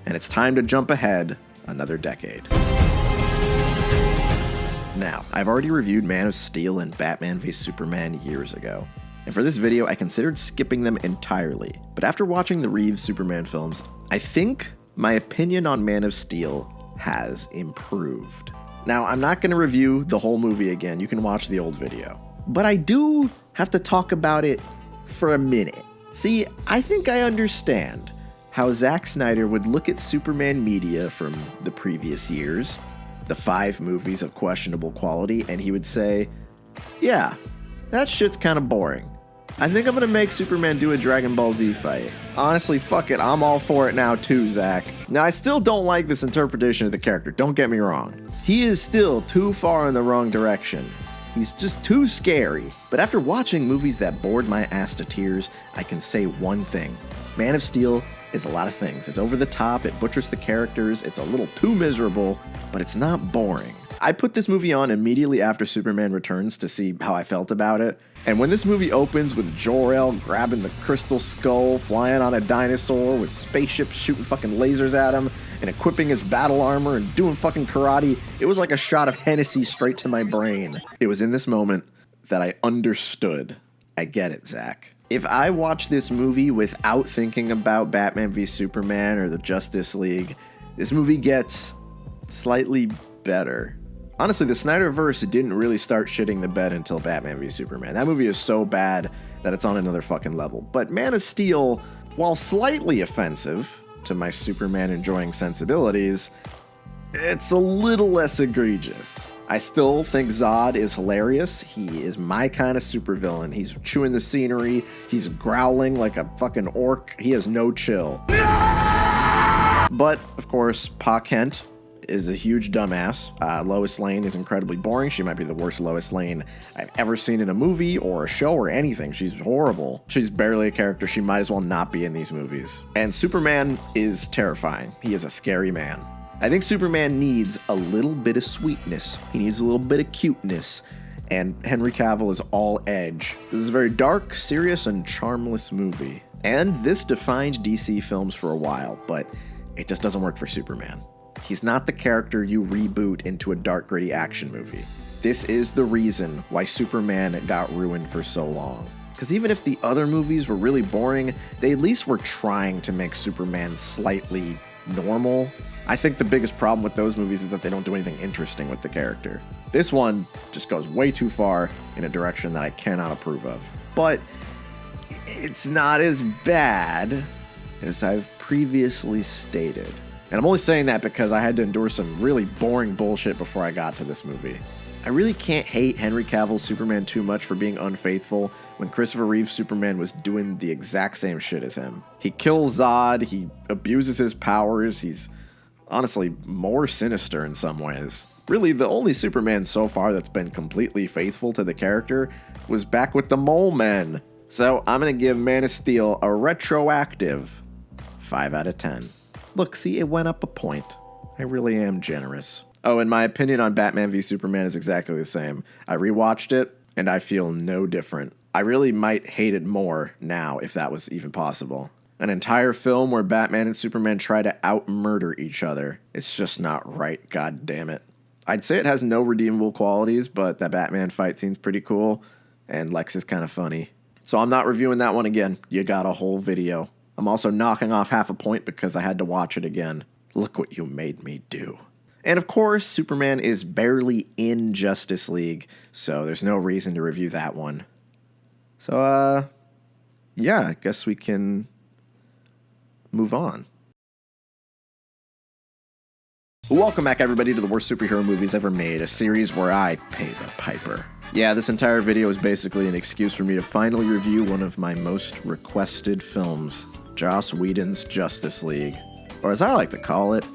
and it's time to jump ahead another decade. Now, I've already reviewed Man of Steel and Batman v Superman years ago, and for this video I considered skipping them entirely, but after watching the Reeves Superman films, I think my opinion on Man of Steel has improved. Now, I'm not going to review the whole movie again, you can watch the old video, but I do have to talk about it for a minute. See, I think I understand how Zack Snyder would look at Superman media from the previous years, the 5 movies of questionable quality, and he would say, yeah, that shit's kind of boring. I think I'm gonna make Superman do a Dragon Ball Z fight. Honestly, fuck it, I'm all for it now too, Zack. Now, I still don't like this interpretation of the character, don't get me wrong. He is still too far in the wrong direction. He's just too scary. But after watching movies that bored my ass to tears, I can say one thing. Man of Steel is a lot of things. It's over the top, it butchers the characters, it's a little too miserable, but it's not boring. I put this movie on immediately after Superman Returns to see how I felt about it. And when this movie opens with Jor-El grabbing the crystal skull, flying on a dinosaur with spaceships shooting fucking lasers at him, and equipping his battle armor and doing fucking karate, it was like a shot of Hennessy straight to my brain. It was in this moment that I understood. I get it, Zack. If I watch this movie without thinking about Batman v Superman or the Justice League, this movie gets slightly better. Honestly, the Snyderverse didn't really start shitting the bed until Batman v Superman. That movie is so bad that it's on another fucking level. But Man of Steel, while slightly offensive to my Superman enjoying sensibilities, it's a little less egregious. I still think Zod is hilarious. He is my kind of supervillain. He's chewing the scenery. He's growling like a fucking orc. He has no chill. But, of course, Pa Kent is a huge dumbass. Lois Lane is incredibly boring. She might be the worst Lois Lane I've ever seen in a movie or a show or anything. She's horrible. She's barely a character. She might as well not be in these movies. And Superman is terrifying. He is a scary man. I think Superman needs a little bit of sweetness. He needs a little bit of cuteness. And Henry Cavill is all edge. This is a very dark, serious, and charmless movie. And this defined DC films for a while, but it just doesn't work for Superman. He's not the character you reboot into a dark, gritty action movie. This is the reason why Superman got ruined for so long. Because even if the other movies were really boring, they at least were trying to make Superman slightly normal. I think the biggest problem with those movies is that they don't do anything interesting with the character. This one just goes way too far in a direction that I cannot approve of. But it's not as bad as I've previously stated. And I'm only saying that because I had to endure some really boring bullshit before I got to this movie. I really can't hate Henry Cavill's Superman too much for being unfaithful when Christopher Reeve's Superman was doing the exact same shit as him. He kills Zod, he abuses his powers, he's honestly more sinister in some ways. Really, the only Superman so far that's been completely faithful to the character was back with the Mole Men. So I'm gonna give Man of Steel a retroactive 5 out of 10. Look, see, it went up a point. I really am generous. Oh, and my opinion on Batman v Superman is exactly the same. I rewatched it, and I feel no different. I really might hate it more now, if that was even possible. An entire film where Batman and Superman try to out-murder each other. It's just not right, god damn it. I'd say it has no redeemable qualities, but that Batman fight scene's pretty cool, and Lex is kind of funny. So I'm not reviewing that one again. You got a whole video. I'm also knocking off half a point because I had to watch it again. Look what you made me do. And of course, Superman is barely in Justice League, so there's no reason to review that one. So, yeah, I guess we can move on. Welcome back, everybody, to the worst superhero movies ever made, a series where I pay the piper. Yeah, this entire video is basically an excuse for me to finally review one of my most requested films, Joss Whedon's Justice League. or as I like to call it,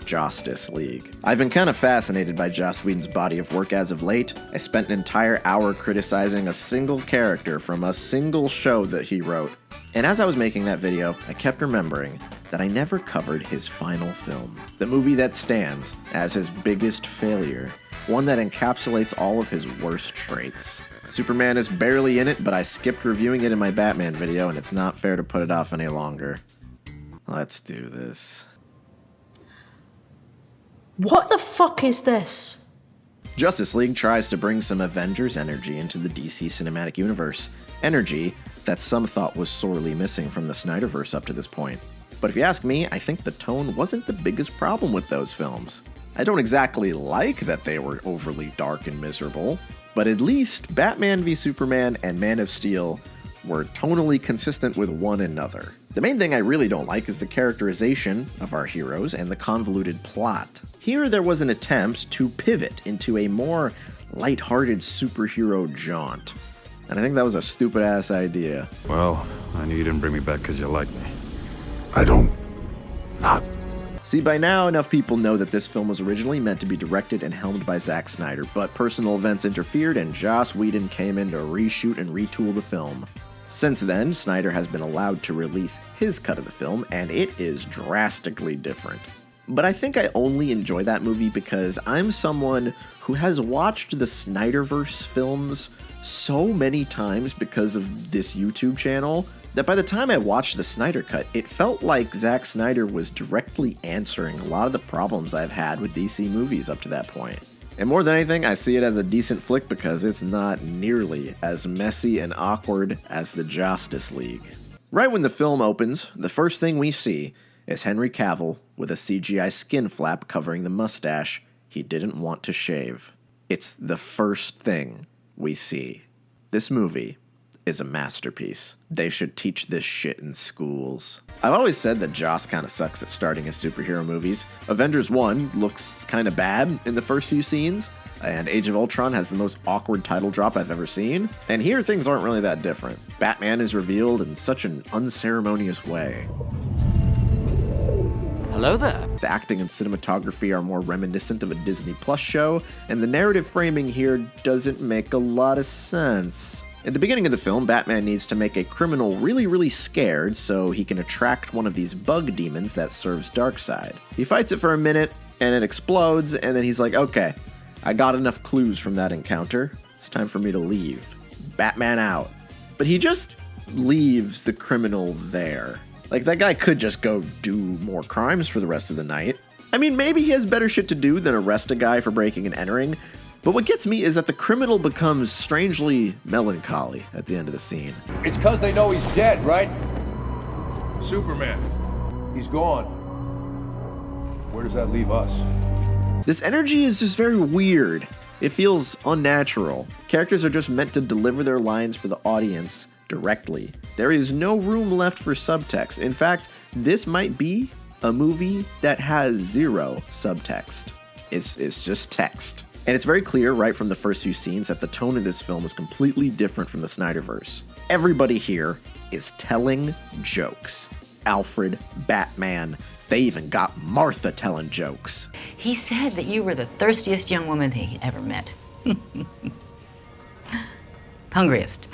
Justice League. I've been kind of fascinated by Joss Whedon's body of work as of late. I spent an entire hour criticizing a single character from a single show that he wrote. And as I was making that video, I kept remembering that I never covered his final film, the movie that stands as his biggest failure, one that encapsulates all of his worst traits. Superman is barely in it, but I skipped reviewing it in my Batman video, and it's not fair to put it off any longer. Let's do this. What the fuck is this? Justice League tries to bring some Avengers energy into the DC Cinematic Universe. Energy that some thought was sorely missing from the Snyderverse up to this point. But if you ask me, I think the tone wasn't the biggest problem with those films. I don't exactly like that they were overly dark and miserable, but at least Batman v Superman and Man of Steel were tonally consistent with one another. The main thing I really don't like is the characterization of our heroes and the convoluted plot. Here there was an attempt to pivot into a more lighthearted superhero jaunt, and I think that was a stupid-ass idea. Well, I knew you didn't bring me back because you like me. I don't. Not. See, by now, enough people know that this film was originally meant to be directed and helmed by Zack Snyder, but personal events interfered and Joss Whedon came in to reshoot and retool the film. Since then, Snyder has been allowed to release his cut of the film, and it is drastically different. But I think I only enjoy that movie because I'm someone who has watched the Snyderverse films so many times because of this YouTube channel that by the time I watched the Snyder Cut, it felt like Zack Snyder was directly answering a lot of the problems I've had with DC movies up to that point. And more than anything, I see it as a decent flick because it's not nearly as messy and awkward as the Justice League. Right when the film opens, the first thing we see is Henry Cavill with a CGI skin flap covering the mustache he didn't want to shave. It's the first thing we see. This movie is a masterpiece. They should teach this shit in schools. I've always said that Joss kind of sucks at starting his superhero movies. Avengers 1 looks kind of bad in the first few scenes, and Age of Ultron has the most awkward title drop I've ever seen. And here things aren't really that different. Batman is revealed in such an unceremonious way. Hello there. The acting and cinematography are more reminiscent of a Disney Plus show, and the narrative framing here doesn't make a lot of sense. At the beginning of the film, Batman needs to make a criminal really scared so he can attract one of these bug demons that serves Darkseid. He fights it for a minute, and it explodes, and then he's like, okay, I got enough clues from that encounter. It's time for me to leave. Batman out. But he just leaves the criminal there. Like, that guy could just go do more crimes for the rest of the night. I mean, maybe he has better shit to do than arrest a guy for breaking and entering, but what gets me is that the criminal becomes strangely melancholy at the end of the scene. It's because they know he's dead, right? Superman. He's gone. Where does that leave us? This energy is just very weird. It feels unnatural. Characters are just meant to deliver their lines for the audience directly. There is no room left for subtext. In fact, this might be a movie that has zero subtext. It's just text. And it's very clear right from the first few scenes that the tone of this film is completely different from the Snyderverse. Everybody here is telling jokes. Alfred, Batman, they even got Martha telling jokes. He said that you were the thirstiest young woman he ever met. Hungriest.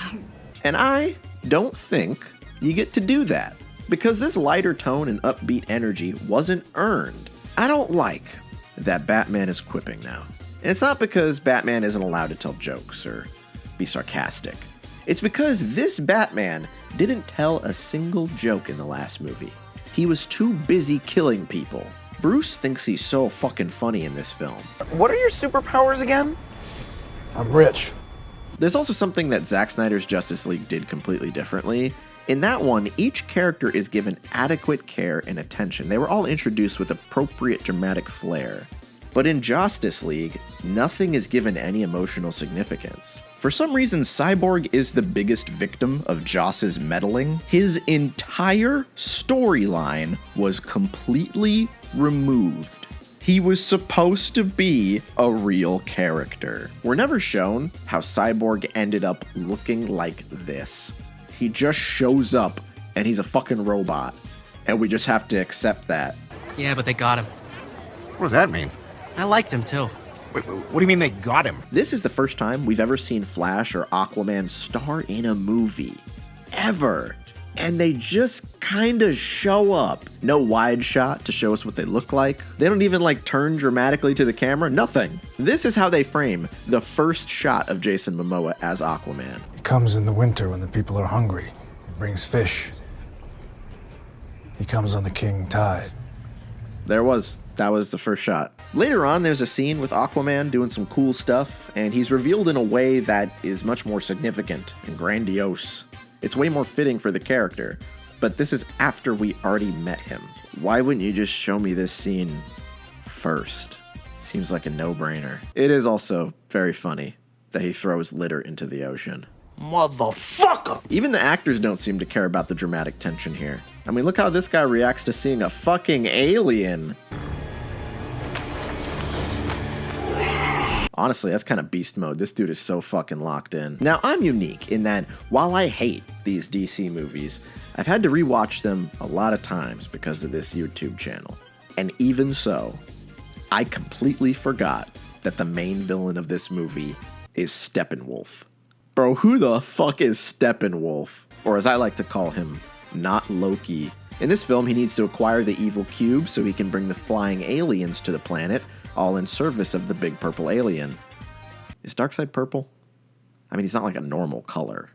And I don't think you get to do that, because this lighter tone and upbeat energy wasn't earned. I don't like that Batman is quipping now. And it's not because Batman isn't allowed to tell jokes or be sarcastic. It's because this Batman didn't tell a single joke in the last movie. He was too busy killing people. Bruce thinks he's so fucking funny in this film. What are your superpowers again? I'm rich. There's also something that Zack Snyder's Justice League did completely differently. In that one, each character is given adequate care and attention. They were all introduced with appropriate dramatic flair. But in Justice League, nothing is given any emotional significance. For some reason, Cyborg is the biggest victim of Joss's meddling. His entire storyline was completely removed. He was supposed to be a real character. We're never shown how Cyborg ended up looking like this. He just shows up and he's a fucking robot, and we just have to accept that. Yeah, but they got him. What does that mean? I liked him too. Wait, what do you mean they got him? This is the first time we've ever seen Flash or Aquaman star in a movie. Ever. And they just kinda show up. No wide shot to show us what they look like. They don't even turn dramatically to the camera. Nothing. This is how they frame the first shot of Jason Momoa as Aquaman. He comes in the winter when the people are hungry. He brings fish. He comes on the king tide. That was the first shot. Later on, there's a scene with Aquaman doing some cool stuff, and he's revealed in a way that is much more significant and grandiose. It's way more fitting for the character, but this is after we already met him. Why wouldn't you just show me this scene first? It seems like a no-brainer. It is also very funny that he throws litter into the ocean. Motherfucker! Even the actors don't seem to care about the dramatic tension here. I mean, look how this guy reacts to seeing a fucking alien. Honestly, that's kind of beast mode. This dude is so fucking locked in. Now, I'm unique in that while I hate these DC movies, I've had to rewatch them a lot of times because of this YouTube channel. And even so, I completely forgot that the main villain of this movie is Steppenwolf. Bro, who the fuck is Steppenwolf? Or as I like to call him, not Loki. In this film, he needs to acquire the evil cube so he can bring the flying aliens to the planet, all in service of the big purple alien. Is Darkseid purple? I mean, he's not like a normal color.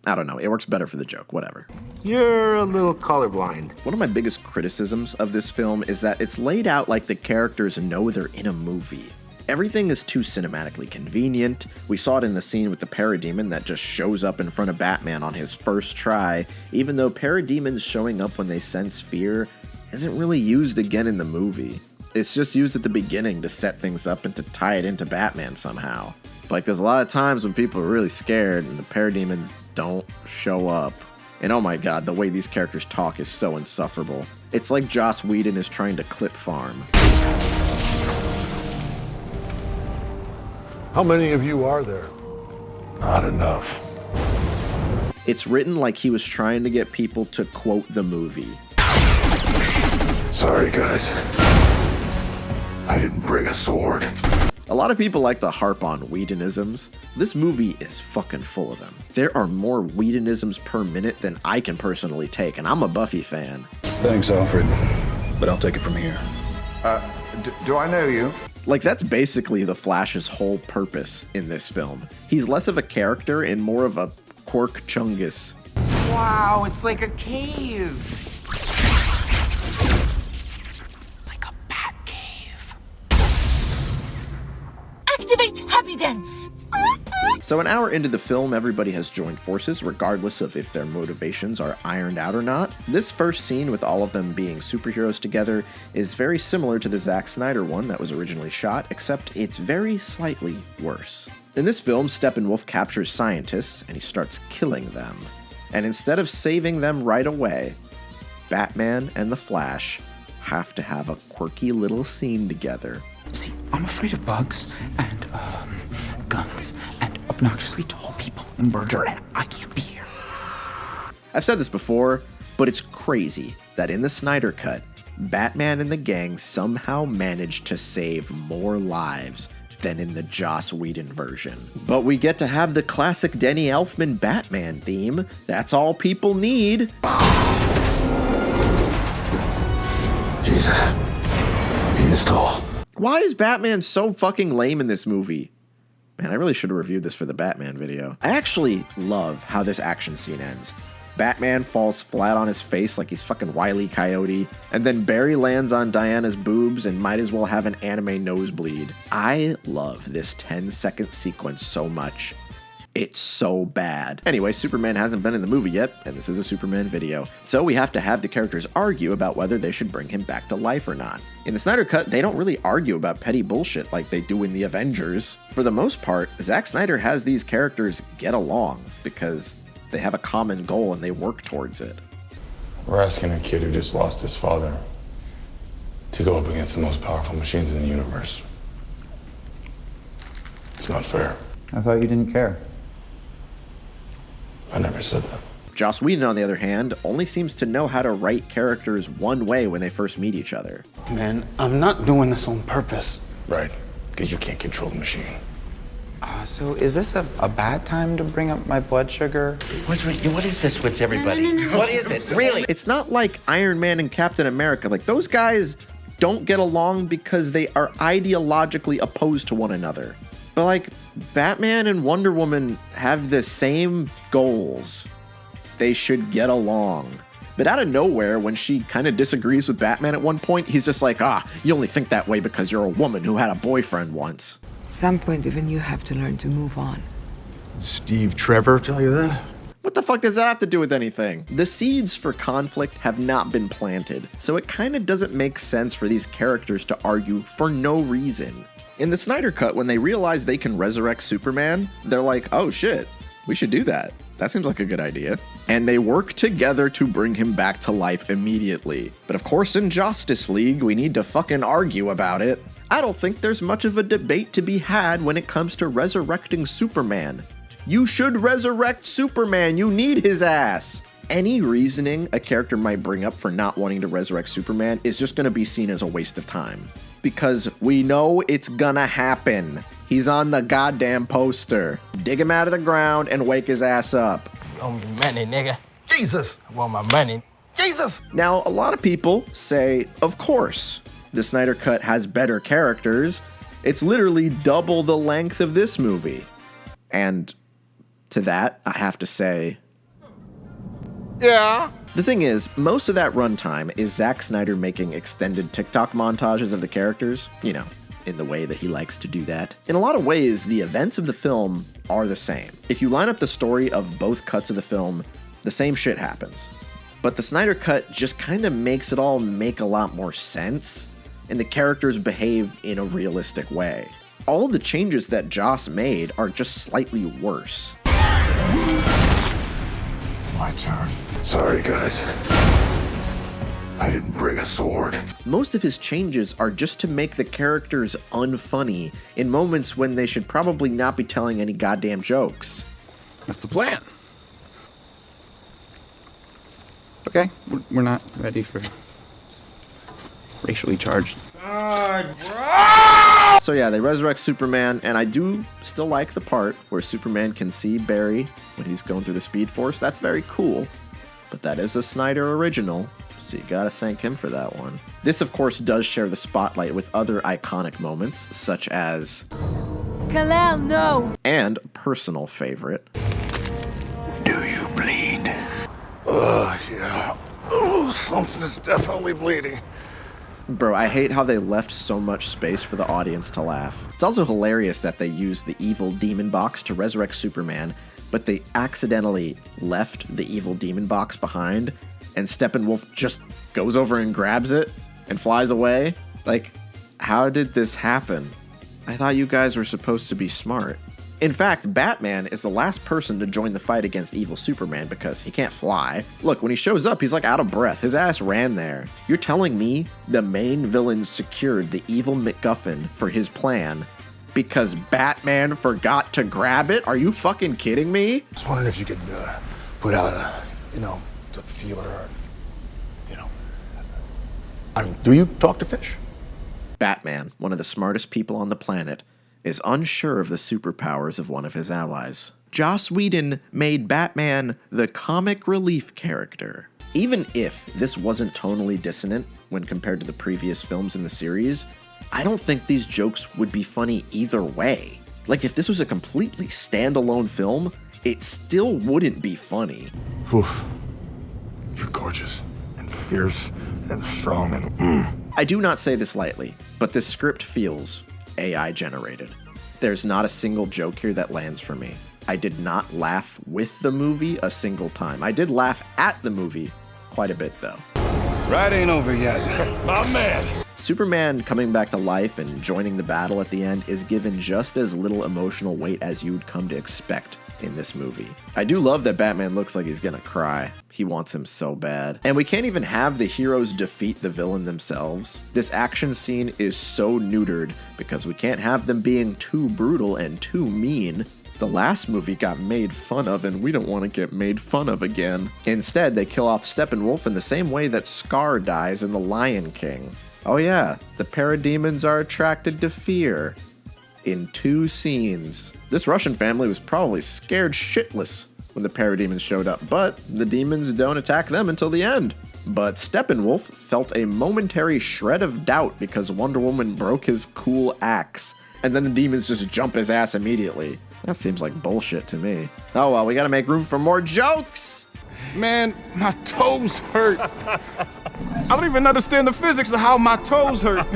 I don't know, it works better for the joke, whatever. You're a little colorblind. One of my biggest criticisms of this film is that it's laid out like the characters know they're in a movie. Everything is too cinematically convenient. We saw it in the scene with the Parademon that just shows up in front of Batman on his first try, even though Parademons showing up when they sense fear isn't really used again in the movie. It's just used at the beginning to set things up and to tie it into Batman somehow. There's a lot of times when people are really scared and the Parademons don't show up. And oh my god, the way these characters talk is so insufferable. It's like Joss Whedon is trying to clip farm. How many of you are there? Not enough. It's written like he was trying to get people to quote the movie. Sorry, guys. I didn't bring a sword. A lot of people like to harp on Whedonisms. This movie is fucking full of them. There are more Whedonisms per minute than I can personally take, and I'm a Buffy fan. Thanks, Alfred. But I'll take it from here. Do I know you? That's basically the Flash's whole purpose in this film. He's less of a character and more of a quirk chungus. Wow, it's like a cave. Like a bat cave. Activate happy dance. So an hour into the film, everybody has joined forces, regardless of if their motivations are ironed out or not. This first scene with all of them being superheroes together is very similar to the Zack Snyder one that was originally shot, except it's very slightly worse. In this film, Steppenwolf captures scientists and he starts killing them. And instead of saving them right away, Batman and the Flash have to have a quirky little scene together. See, I'm afraid of bugs and guns and obnoxiously tall people and murder, and I can't be here. I've said this before, but it's crazy that in the Snyder Cut, Batman and the gang somehow managed to save more lives than in the Joss Whedon version. But we get to have the classic Danny Elfman Batman theme. That's all people need. Jesus. He is tall. Why is Batman so fucking lame in this movie? Man, I really should have reviewed this for the Batman video. I actually love how this action scene ends. Batman falls flat on his face like he's fucking Wile E. Coyote, and then Barry lands on Diana's boobs and might as well have an anime nosebleed. I love this 10-second sequence so much. It's so bad. Anyway, Superman hasn't been in the movie yet, and this is a Superman video. So we have to have the characters argue about whether they should bring him back to life or not. In the Snyder Cut, they don't really argue about petty bullshit like they do in the Avengers. For the most part, Zack Snyder has these characters get along because they have a common goal and they work towards it. We're asking a kid who just lost his father to go up against the most powerful machines in the universe. It's not fair. I thought you didn't care. I never said that. Joss Whedon, on the other hand, only seems to know how to write characters one way when they first meet each other. Man, I'm not doing this on purpose. Right, because you can't control the machine. So is this a bad time to bring up my blood sugar? What is this with everybody? No. What is it, really? It's not like Iron Man and Captain America. Like, those guys don't get along because they are ideologically opposed to one another. But, like, Batman and Wonder Woman have the same goals. They should get along. But out of nowhere, when she kind of disagrees with Batman at one point, he's just like, you only think that way because you're a woman who had a boyfriend once. At some point, even you have to learn to move on. Steve Trevor tell you that? What the fuck does that have to do with anything? The seeds for conflict have not been planted, so it kind of doesn't make sense for these characters to argue for no reason. In the Snyder Cut, when they realize they can resurrect Superman, they're like, oh shit, we should do that. That seems like a good idea. And they work together to bring him back to life immediately. But of course, in Justice League, we need to fucking argue about it. I don't think there's much of a debate to be had when it comes to resurrecting Superman. You should resurrect Superman, you need his ass. Any reasoning a character might bring up for not wanting to resurrect Superman is just gonna be seen as a waste of time. Because we know it's gonna happen. He's on the goddamn poster. Dig him out of the ground and wake his ass up. Owe me money, nigga. Jesus, I want my money. Jesus! Now, a lot of people say, of course, the Snyder Cut has better characters. It's literally double the length of this movie. And to that, I have to say, yeah. The thing is, most of that runtime is Zack Snyder making extended TikTok montages of the characters, you know, in the way that he likes to do that. In a lot of ways, the events of the film are the same. If you line up the story of both cuts of the film, the same shit happens. But the Snyder Cut just kind of makes it all make a lot more sense, and the characters behave in a realistic way. All of the changes that Joss made are just slightly worse. My turn. Sorry, guys. I didn't bring a sword. Most of his changes are just to make the characters unfunny in moments when they should probably not be telling any goddamn jokes. That's the plan. Okay, we're not ready for racially charged. So yeah, they resurrect Superman, and I do still like the part where Superman can see Barry when he's going through the Speed Force. That's very cool, but that is a Snyder original, so you gotta thank him for that one. This, of course, does share the spotlight with other iconic moments, such as Kal-El, no! And personal favorite. Do you bleed? Yeah. Something is definitely bleeding. Bro, I hate how they left so much space for the audience to laugh. It's also hilarious that they used the evil demon box to resurrect Superman, but they accidentally left the evil demon box behind, and Steppenwolf just goes over and grabs it and flies away. Like, how did this happen? I thought you guys were supposed to be smart. In fact, Batman is the last person to join the fight against evil Superman because he can't fly. Look, when he shows up, he's like out of breath. His ass ran there. You're telling me the main villain secured the evil MacGuffin for his plan because Batman forgot to grab it? Are you fucking kidding me? I was wondering if you could put out the feeler, do you talk to fish? Batman, one of the smartest people on the planet, is unsure of the superpowers of one of his allies. Joss Whedon made Batman the comic relief character. Even if this wasn't tonally dissonant when compared to the previous films in the series, I don't think these jokes would be funny either way. Like, if this was a completely standalone film, it still wouldn't be funny. Oof. You're gorgeous and fierce and strong and I do not say this lightly, but this script feels AI generated. There's not a single joke here that lands for me. I did not laugh with the movie a single time. I did laugh at the movie quite a bit though. Ride ain't over yet. My man. Superman coming back to life and joining the battle at the end is given just as little emotional weight as you'd come to expect in this movie. I do love that Batman looks like he's gonna cry. He wants him so bad. And we can't even have the heroes defeat the villain themselves. This action scene is so neutered because we can't have them being too brutal and too mean. The last movie got made fun of, and we don't want to get made fun of again. Instead, they kill off Steppenwolf in the same way that Scar dies in The Lion King. Oh yeah, the parademons are attracted to fear. In 2 scenes. This Russian family was probably scared shitless when the parademons showed up, but the demons don't attack them until the end. But Steppenwolf felt a momentary shred of doubt because Wonder Woman broke his cool axe, and then the demons just jump his ass immediately. That seems like bullshit to me. Oh well, we gotta make room for more jokes! Man, my toes hurt. I don't even understand the physics of how my toes hurt.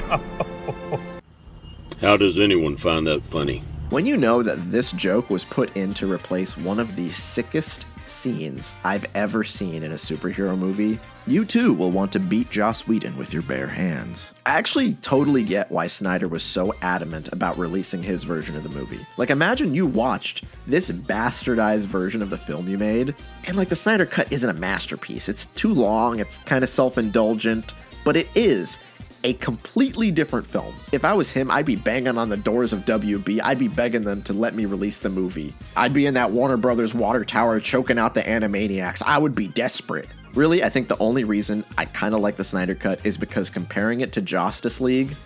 How does anyone find that funny? When you know that this joke was put in to replace one of the sickest scenes I've ever seen in a superhero movie, you too will want to beat Joss Whedon with your bare hands. I actually totally get why Snyder was so adamant about releasing his version of the movie. Like, imagine you watched this bastardized version of the film you made, and like the Snyder Cut isn't a masterpiece. It's too long, it's kind of self-indulgent, but it is a completely different film. If I was him, I'd be banging on the doors of WB. I'd be begging them to let me release the movie. I'd be in that Warner Brothers water tower choking out the Animaniacs. I would be desperate. Really, I think the only reason I kind of like the Snyder Cut is because comparing it to Justice League,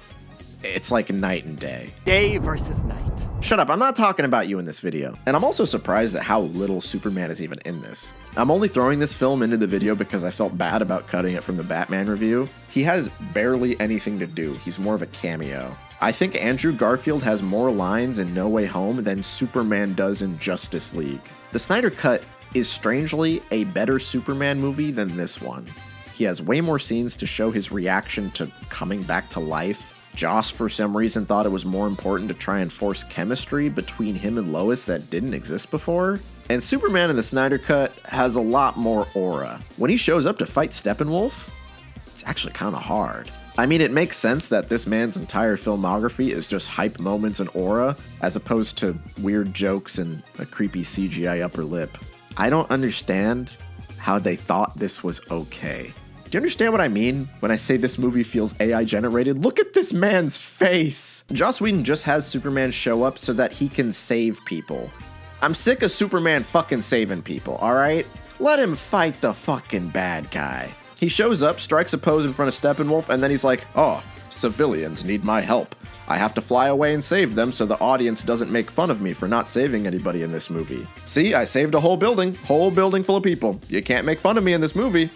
it's like night and day. Day versus night. Shut up, I'm not talking about you in this video. And I'm also surprised at how little Superman is even in this. I'm only throwing this film into the video because I felt bad about cutting it from the Batman review. He has barely anything to do. He's more of a cameo. I think Andrew Garfield has more lines in No Way Home than Superman does in Justice League. The Snyder Cut is strangely a better Superman movie than this one. He has way more scenes to show his reaction to coming back to life. Joss, for some reason, thought it was more important to try and force chemistry between him and Lois that didn't exist before. And Superman in the Snyder Cut has a lot more aura. When he shows up to fight Steppenwolf, it's actually kind of hard. I mean, it makes sense that this man's entire filmography is just hype moments and aura, as opposed to weird jokes and a creepy CGI upper lip. I don't understand how they thought this was okay. Do you understand what I mean when I say this movie feels AI generated? Look at this man's face! Joss Whedon just has Superman show up so that he can save people. I'm sick of Superman fucking saving people, alright? Let him fight the fucking bad guy. He shows up, strikes a pose in front of Steppenwolf, and then he's like, oh, civilians need my help. I have to fly away and save them so the audience doesn't make fun of me for not saving anybody in this movie. See, I saved a whole building full of people. You can't make fun of me in this movie.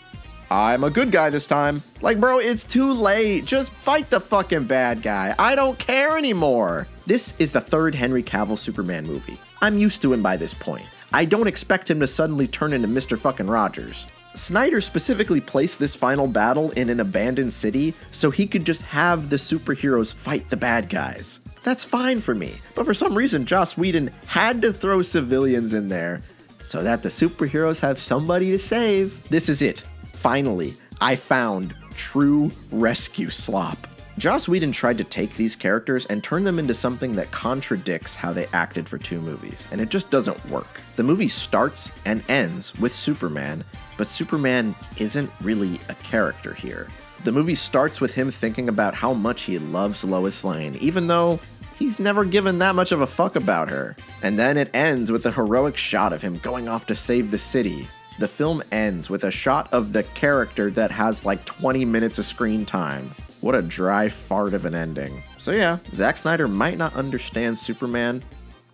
I'm a good guy this time. Like, bro, it's too late. Just fight the fucking bad guy. I don't care anymore. This is the 3rd Henry Cavill Superman movie. I'm used to him by this point. I don't expect him to suddenly turn into Mr. fucking Rogers. Snyder specifically placed this final battle in an abandoned city so he could just have the superheroes fight the bad guys. That's fine for me. But for some reason, Joss Whedon had to throw civilians in there so that the superheroes have somebody to save. This is it. Finally, I found true rescue slop. Joss Whedon tried to take these characters and turn them into something that contradicts how they acted for 2 movies, and it just doesn't work. The movie starts and ends with Superman, but Superman isn't really a character here. The movie starts with him thinking about how much he loves Lois Lane, even though he's never given that much of a fuck about her. And then it ends with a heroic shot of him going off to save the city. The film ends with a shot of the character that has like 20 minutes of screen time. What a dry fart of an ending. So yeah, Zack Snyder might not understand Superman,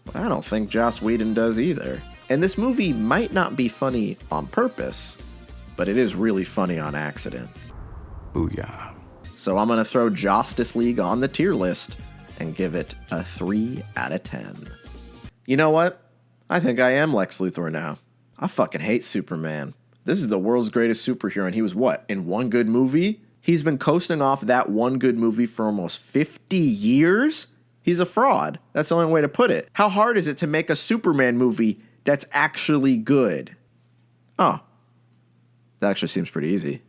but I don't think Joss Whedon does either. And this movie might not be funny on purpose, but it is really funny on accident. Booyah. So I'm gonna throw Justice League on the tier list and give it a 3 out of 10. You know what? I think I am Lex Luthor now. I fucking hate Superman. This is the world's greatest superhero, and he was what, in one good movie? He's been coasting off that one good movie for almost 50 years? He's a fraud. That's the only way to put it. How hard is it to make a Superman movie that's actually good? Oh, that actually seems pretty easy.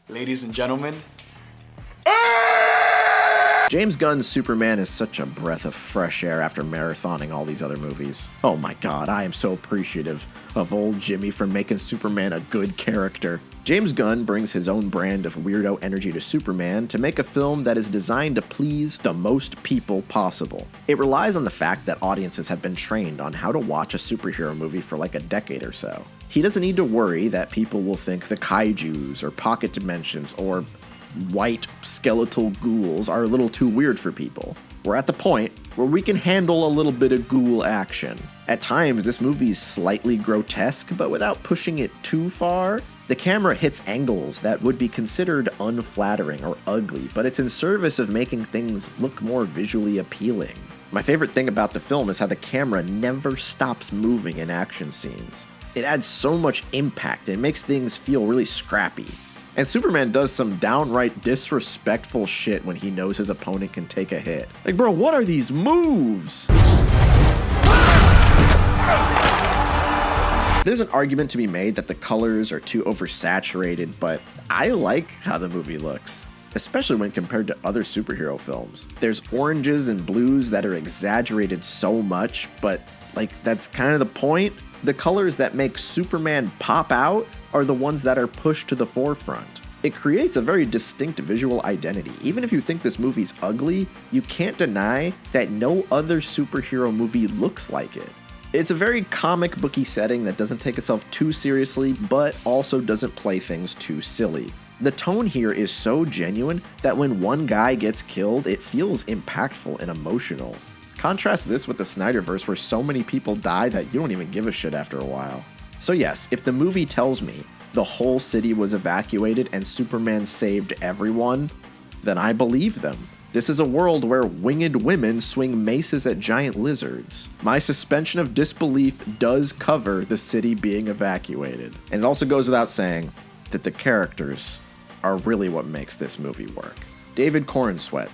Ladies and gentlemen, James Gunn's Superman is such a breath of fresh air after marathoning all these other movies. Oh my god, I am so appreciative of old Jimmy for making Superman a good character. James Gunn brings his own brand of weirdo energy to Superman to make a film that is designed to please the most people possible. It relies on the fact that audiences have been trained on how to watch a superhero movie for like a decade or so. He doesn't need to worry that people will think the kaijus or pocket dimensions or white skeletal ghouls are a little too weird for people. We're at the point where we can handle a little bit of ghoul action. At times, this movie's slightly grotesque, but without pushing it too far. The camera hits angles that would be considered unflattering or ugly, but it's in service of making things look more visually appealing. My favorite thing about the film is how the camera never stops moving in action scenes. It adds so much impact and it makes things feel really scrappy. And Superman does some downright disrespectful shit when he knows his opponent can take a hit. Like, bro, what are these moves? There's an argument to be made that the colors are too oversaturated, but I like how the movie looks, especially when compared to other superhero films. There's oranges and blues that are exaggerated so much, but like that's kind of the point. The colors that make Superman pop out are the ones that are pushed to the forefront. It creates a very distinct visual identity. Even if you think this movie's ugly, you can't deny that no other superhero movie looks like it. It's a very comic booky setting that doesn't take itself too seriously, but also doesn't play things too silly. The tone here is so genuine that when one guy gets killed, it feels impactful and emotional. Contrast this with the Snyderverse where so many people die that you don't even give a shit after a while. So yes, if the movie tells me the whole city was evacuated and Superman saved everyone, then I believe them. This is a world where winged women swing maces at giant lizards. My suspension of disbelief does cover the city being evacuated. And it also goes without saying that the characters are really what makes this movie work. David Corenswet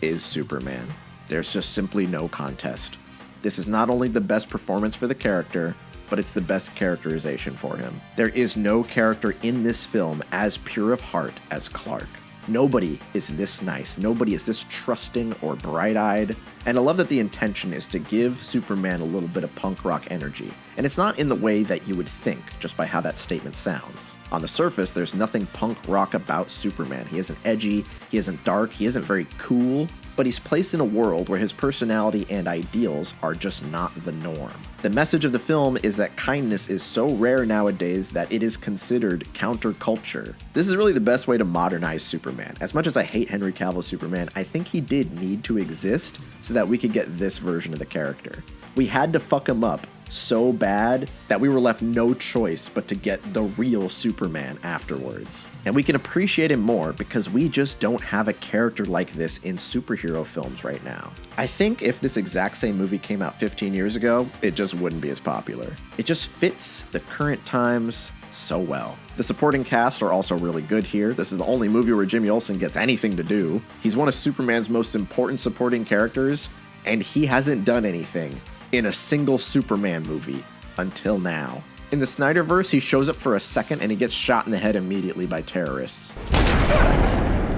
is Superman. There's just simply no contest. This is not only the best performance for the character, but it's the best characterization for him. There is no character in this film as pure of heart as Clark. Nobody is this nice. Nobody is this trusting or bright-eyed. And I love that the intention is to give Superman a little bit of punk rock energy. And it's not in the way that you would think, just by how that statement sounds. On the surface, there's nothing punk rock about Superman. He isn't edgy, he isn't dark, he isn't very cool, but he's placed in a world where his personality and ideals are just not the norm. The message of the film is that kindness is so rare nowadays that it is considered counterculture. This is really the best way to modernize Superman. As much as I hate Henry Cavill's Superman, I think he did need to exist so that we could get this version of the character. We had to fuck him up so bad that we were left no choice but to get the real Superman afterwards. And we can appreciate him more because we just don't have a character like this in superhero films right now. I think if this exact same movie came out 15 years ago, it just wouldn't be as popular. It just fits the current times so well. The supporting cast are also really good here. This is the only movie where Jimmy Olsen gets anything to do. He's one of Superman's most important supporting characters, and he hasn't done anything in a single Superman movie until now. In the Snyderverse, he shows up for a second and he gets shot in the head immediately by terrorists.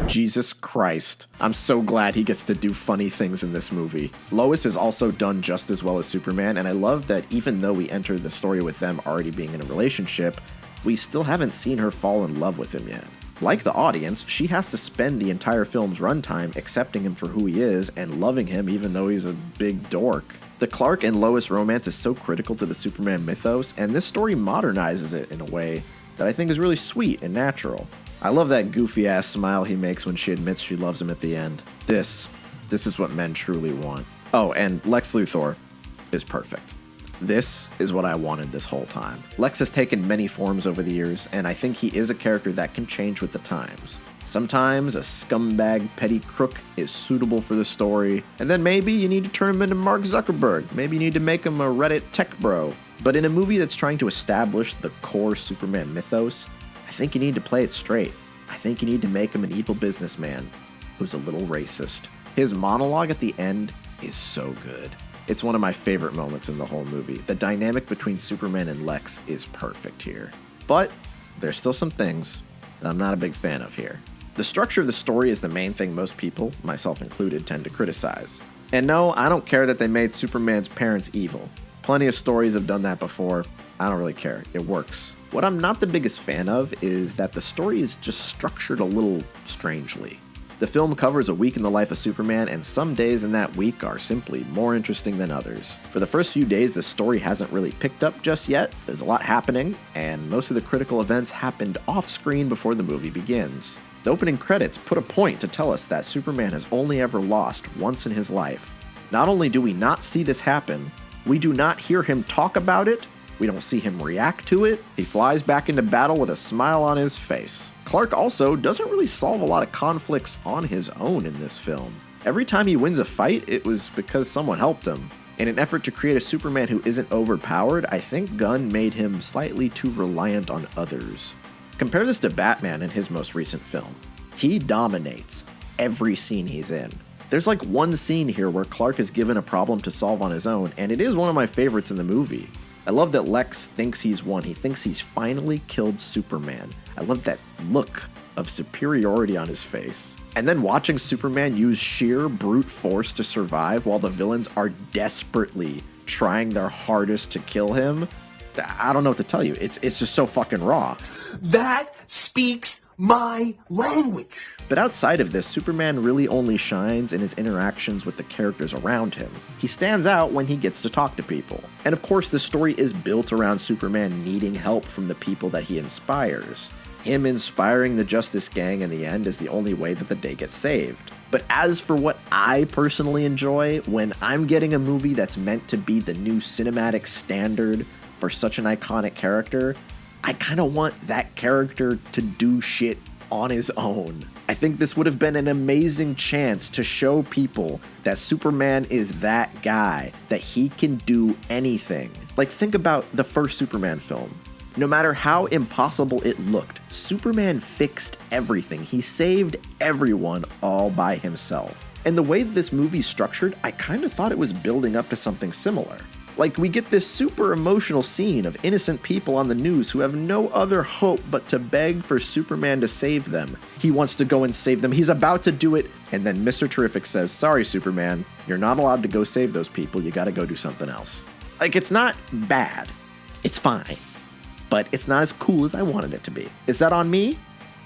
Jesus Christ. I'm so glad he gets to do funny things in this movie. Lois is also done just as well as Superman, and I love that even though we entered the story with them already being in a relationship, we still haven't seen her fall in love with him yet. Like the audience, she has to spend the entire film's runtime accepting him for who he is and loving him even though he's a big dork. The Clark and Lois romance is so critical to the Superman mythos, and this story modernizes it in a way that I think is really sweet and natural. I love that goofy-ass smile he makes when she admits she loves him at the end. This is what men truly want. Oh, and Lex Luthor is perfect. This is what I wanted this whole time. Lex has taken many forms over the years, and I think he is a character that can change with the times. Sometimes a scumbag petty crook is suitable for the story, and then maybe you need to turn him into Mark Zuckerberg. Maybe you need to make him a Reddit tech bro. But in a movie that's trying to establish the core Superman mythos, I think you need to play it straight. I think you need to make him an evil businessman who's a little racist. His monologue at the end is so good. It's one of my favorite moments in the whole movie. The dynamic between Superman and Lex is perfect here. But there's still some things that I'm not a big fan of here. The structure of the story is the main thing most people, myself included, tend to criticize. And no, I don't care that they made Superman's parents evil. Plenty of stories have done that before. I don't really care. It works. What I'm not the biggest fan of is that the story is just structured a little strangely. The film covers a week in the life of Superman, and some days in that week are simply more interesting than others. For the first few days, the story hasn't really picked up just yet. There's a lot happening, and most of the critical events happened off-screen before the movie begins. The opening credits put a point to tell us that Superman has only ever lost once in his life. Not only do we not see this happen, we do not hear him talk about it, we don't see him react to it, he flies back into battle with a smile on his face. Clark also doesn't really solve a lot of conflicts on his own in this film. Every time he wins a fight, it was because someone helped him. In an effort to create a Superman who isn't overpowered, I think Gunn made him slightly too reliant on others. Compare this to Batman in his most recent film. He dominates every scene he's in. There's like one scene here where Clark is given a problem to solve on his own, and it is one of my favorites in the movie. I love that Lex thinks he's won. He thinks he's finally killed Superman. I love that look of superiority on his face. And then watching Superman use sheer brute force to survive while the villains are desperately trying their hardest to kill him. I don't know what to tell you. It's just so fucking raw. That speaks my language. But outside of this, Superman really only shines in his interactions with the characters around him. He stands out when he gets to talk to people. And of course, the story is built around Superman needing help from the people that he inspires. Him inspiring the Justice Gang in the end is the only way that the day gets saved. But as for what I personally enjoy, when I'm getting a movie that's meant to be the new cinematic standard for such an iconic character, I kind of want that character to do shit on his own. I think this would have been an amazing chance to show people that Superman is that guy, that he can do anything. Like, think about the first Superman film. No matter how impossible it looked, Superman fixed everything. He saved everyone all by himself. And the way that this movie's structured, I kind of thought it was building up to something similar. Like, we get this super emotional scene of innocent people on the news who have no other hope but to beg for Superman to save them. He wants to go and save them. He's about to do it, and then Mr. Terrific says, "Sorry, Superman, you're not allowed to go save those people. You gotta go do something else." Like, it's not bad. It's fine. But it's not as cool as I wanted it to be. Is that on me?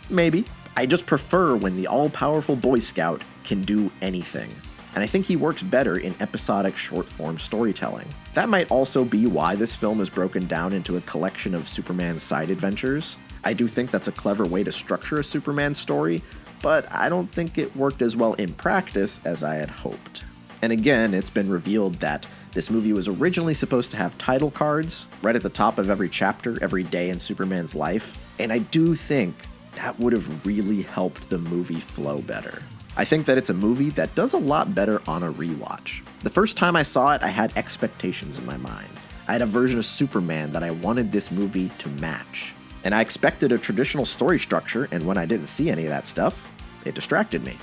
Maybe. I just prefer when the all-powerful Boy Scout can do anything. And I think he works better in episodic short-form storytelling. That might also be why this film is broken down into a collection of Superman side adventures. I do think that's a clever way to structure a Superman story, but I don't think it worked as well in practice as I had hoped. And again, it's been revealed that this movie was originally supposed to have title cards right at the top of every chapter, every day in Superman's life, and I do think that would have really helped the movie flow better. I think that it's a movie that does a lot better on a rewatch. The first time I saw it, I had expectations in my mind. I had a version of Superman that I wanted this movie to match. And I expected a traditional story structure, and when I didn't see any of that stuff, it distracted me.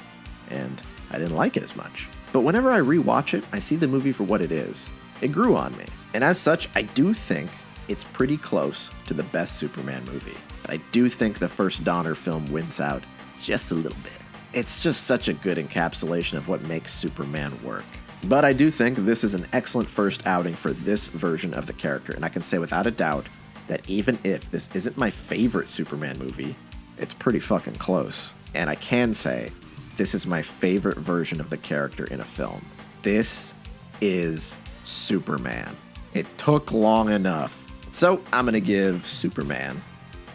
And I didn't like it as much. But whenever I rewatch it, I see the movie for what it is. It grew on me. And as such, I do think it's pretty close to the best Superman movie. But I do think the first Donner film wins out just a little bit. It's just such a good encapsulation of what makes Superman work. But I do think this is an excellent first outing for this version of the character, and I can say without a doubt that even if this isn't my favorite Superman movie, it's pretty fucking close. And I can say this is my favorite version of the character in a film. This is Superman. It took long enough. So I'm gonna give Superman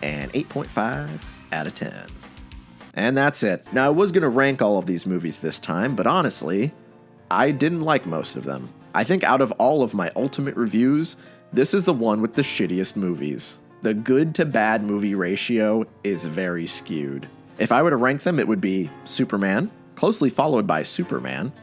an 8.5 out of 10. And that's it. Now, I was going to rank all of these movies this time, but honestly, I didn't like most of them. I think out of all of my ultimate reviews, this is the one with the shittiest movies. The good to bad movie ratio is very skewed. If I were to rank them, it would be Superman, closely followed by Superman,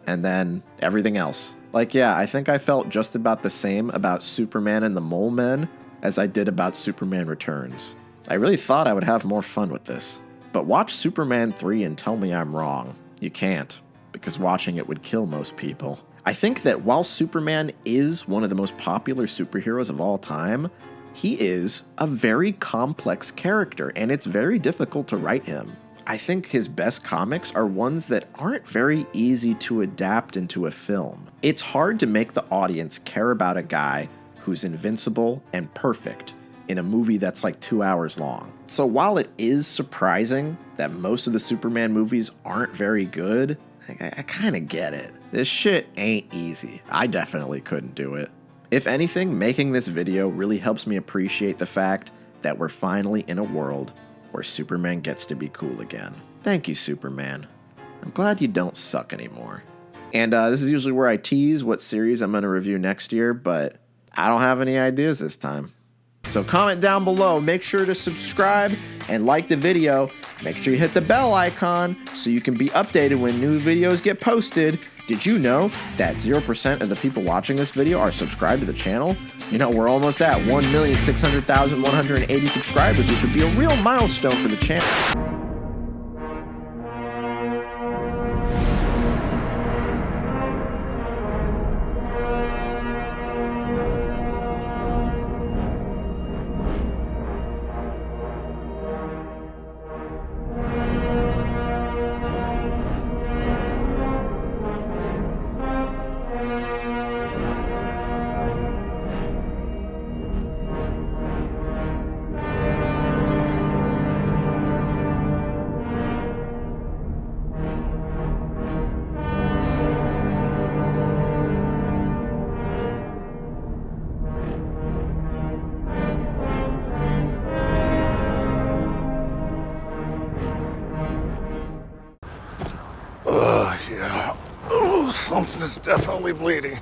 and then everything else. Like, yeah, I think I felt just about the same about Superman and the Mole Men as I did about Superman Returns. I really thought I would have more fun with this. But watch Superman 3 and tell me I'm wrong. You can't, because watching it would kill most people. I think that while Superman is one of the most popular superheroes of all time, he is a very complex character, and it's very difficult to write him. I think his best comics are ones that aren't very easy to adapt into a film. It's hard to make the audience care about a guy who's invincible and perfect in a movie that's like 2 hours long. So while it is surprising that most of the Superman movies aren't very good, I kind of get it. This shit ain't easy. I definitely couldn't do it. If anything, making this video really helps me appreciate the fact that we're finally in a world where Superman gets to be cool again. Thank you, Superman. I'm glad you don't suck anymore. And this is usually where I tease what series I'm going to review next year, but I don't have any ideas this time. So comment down below, make sure to subscribe and like the video. Make sure you hit the bell icon so you can be updated when new videos get posted. Did you know that 0% of the people watching this video are subscribed to the channel? You know, we're almost at 1,600,180 subscribers, which would be a real milestone for the channel. Yeah. Oh, something is definitely bleeding.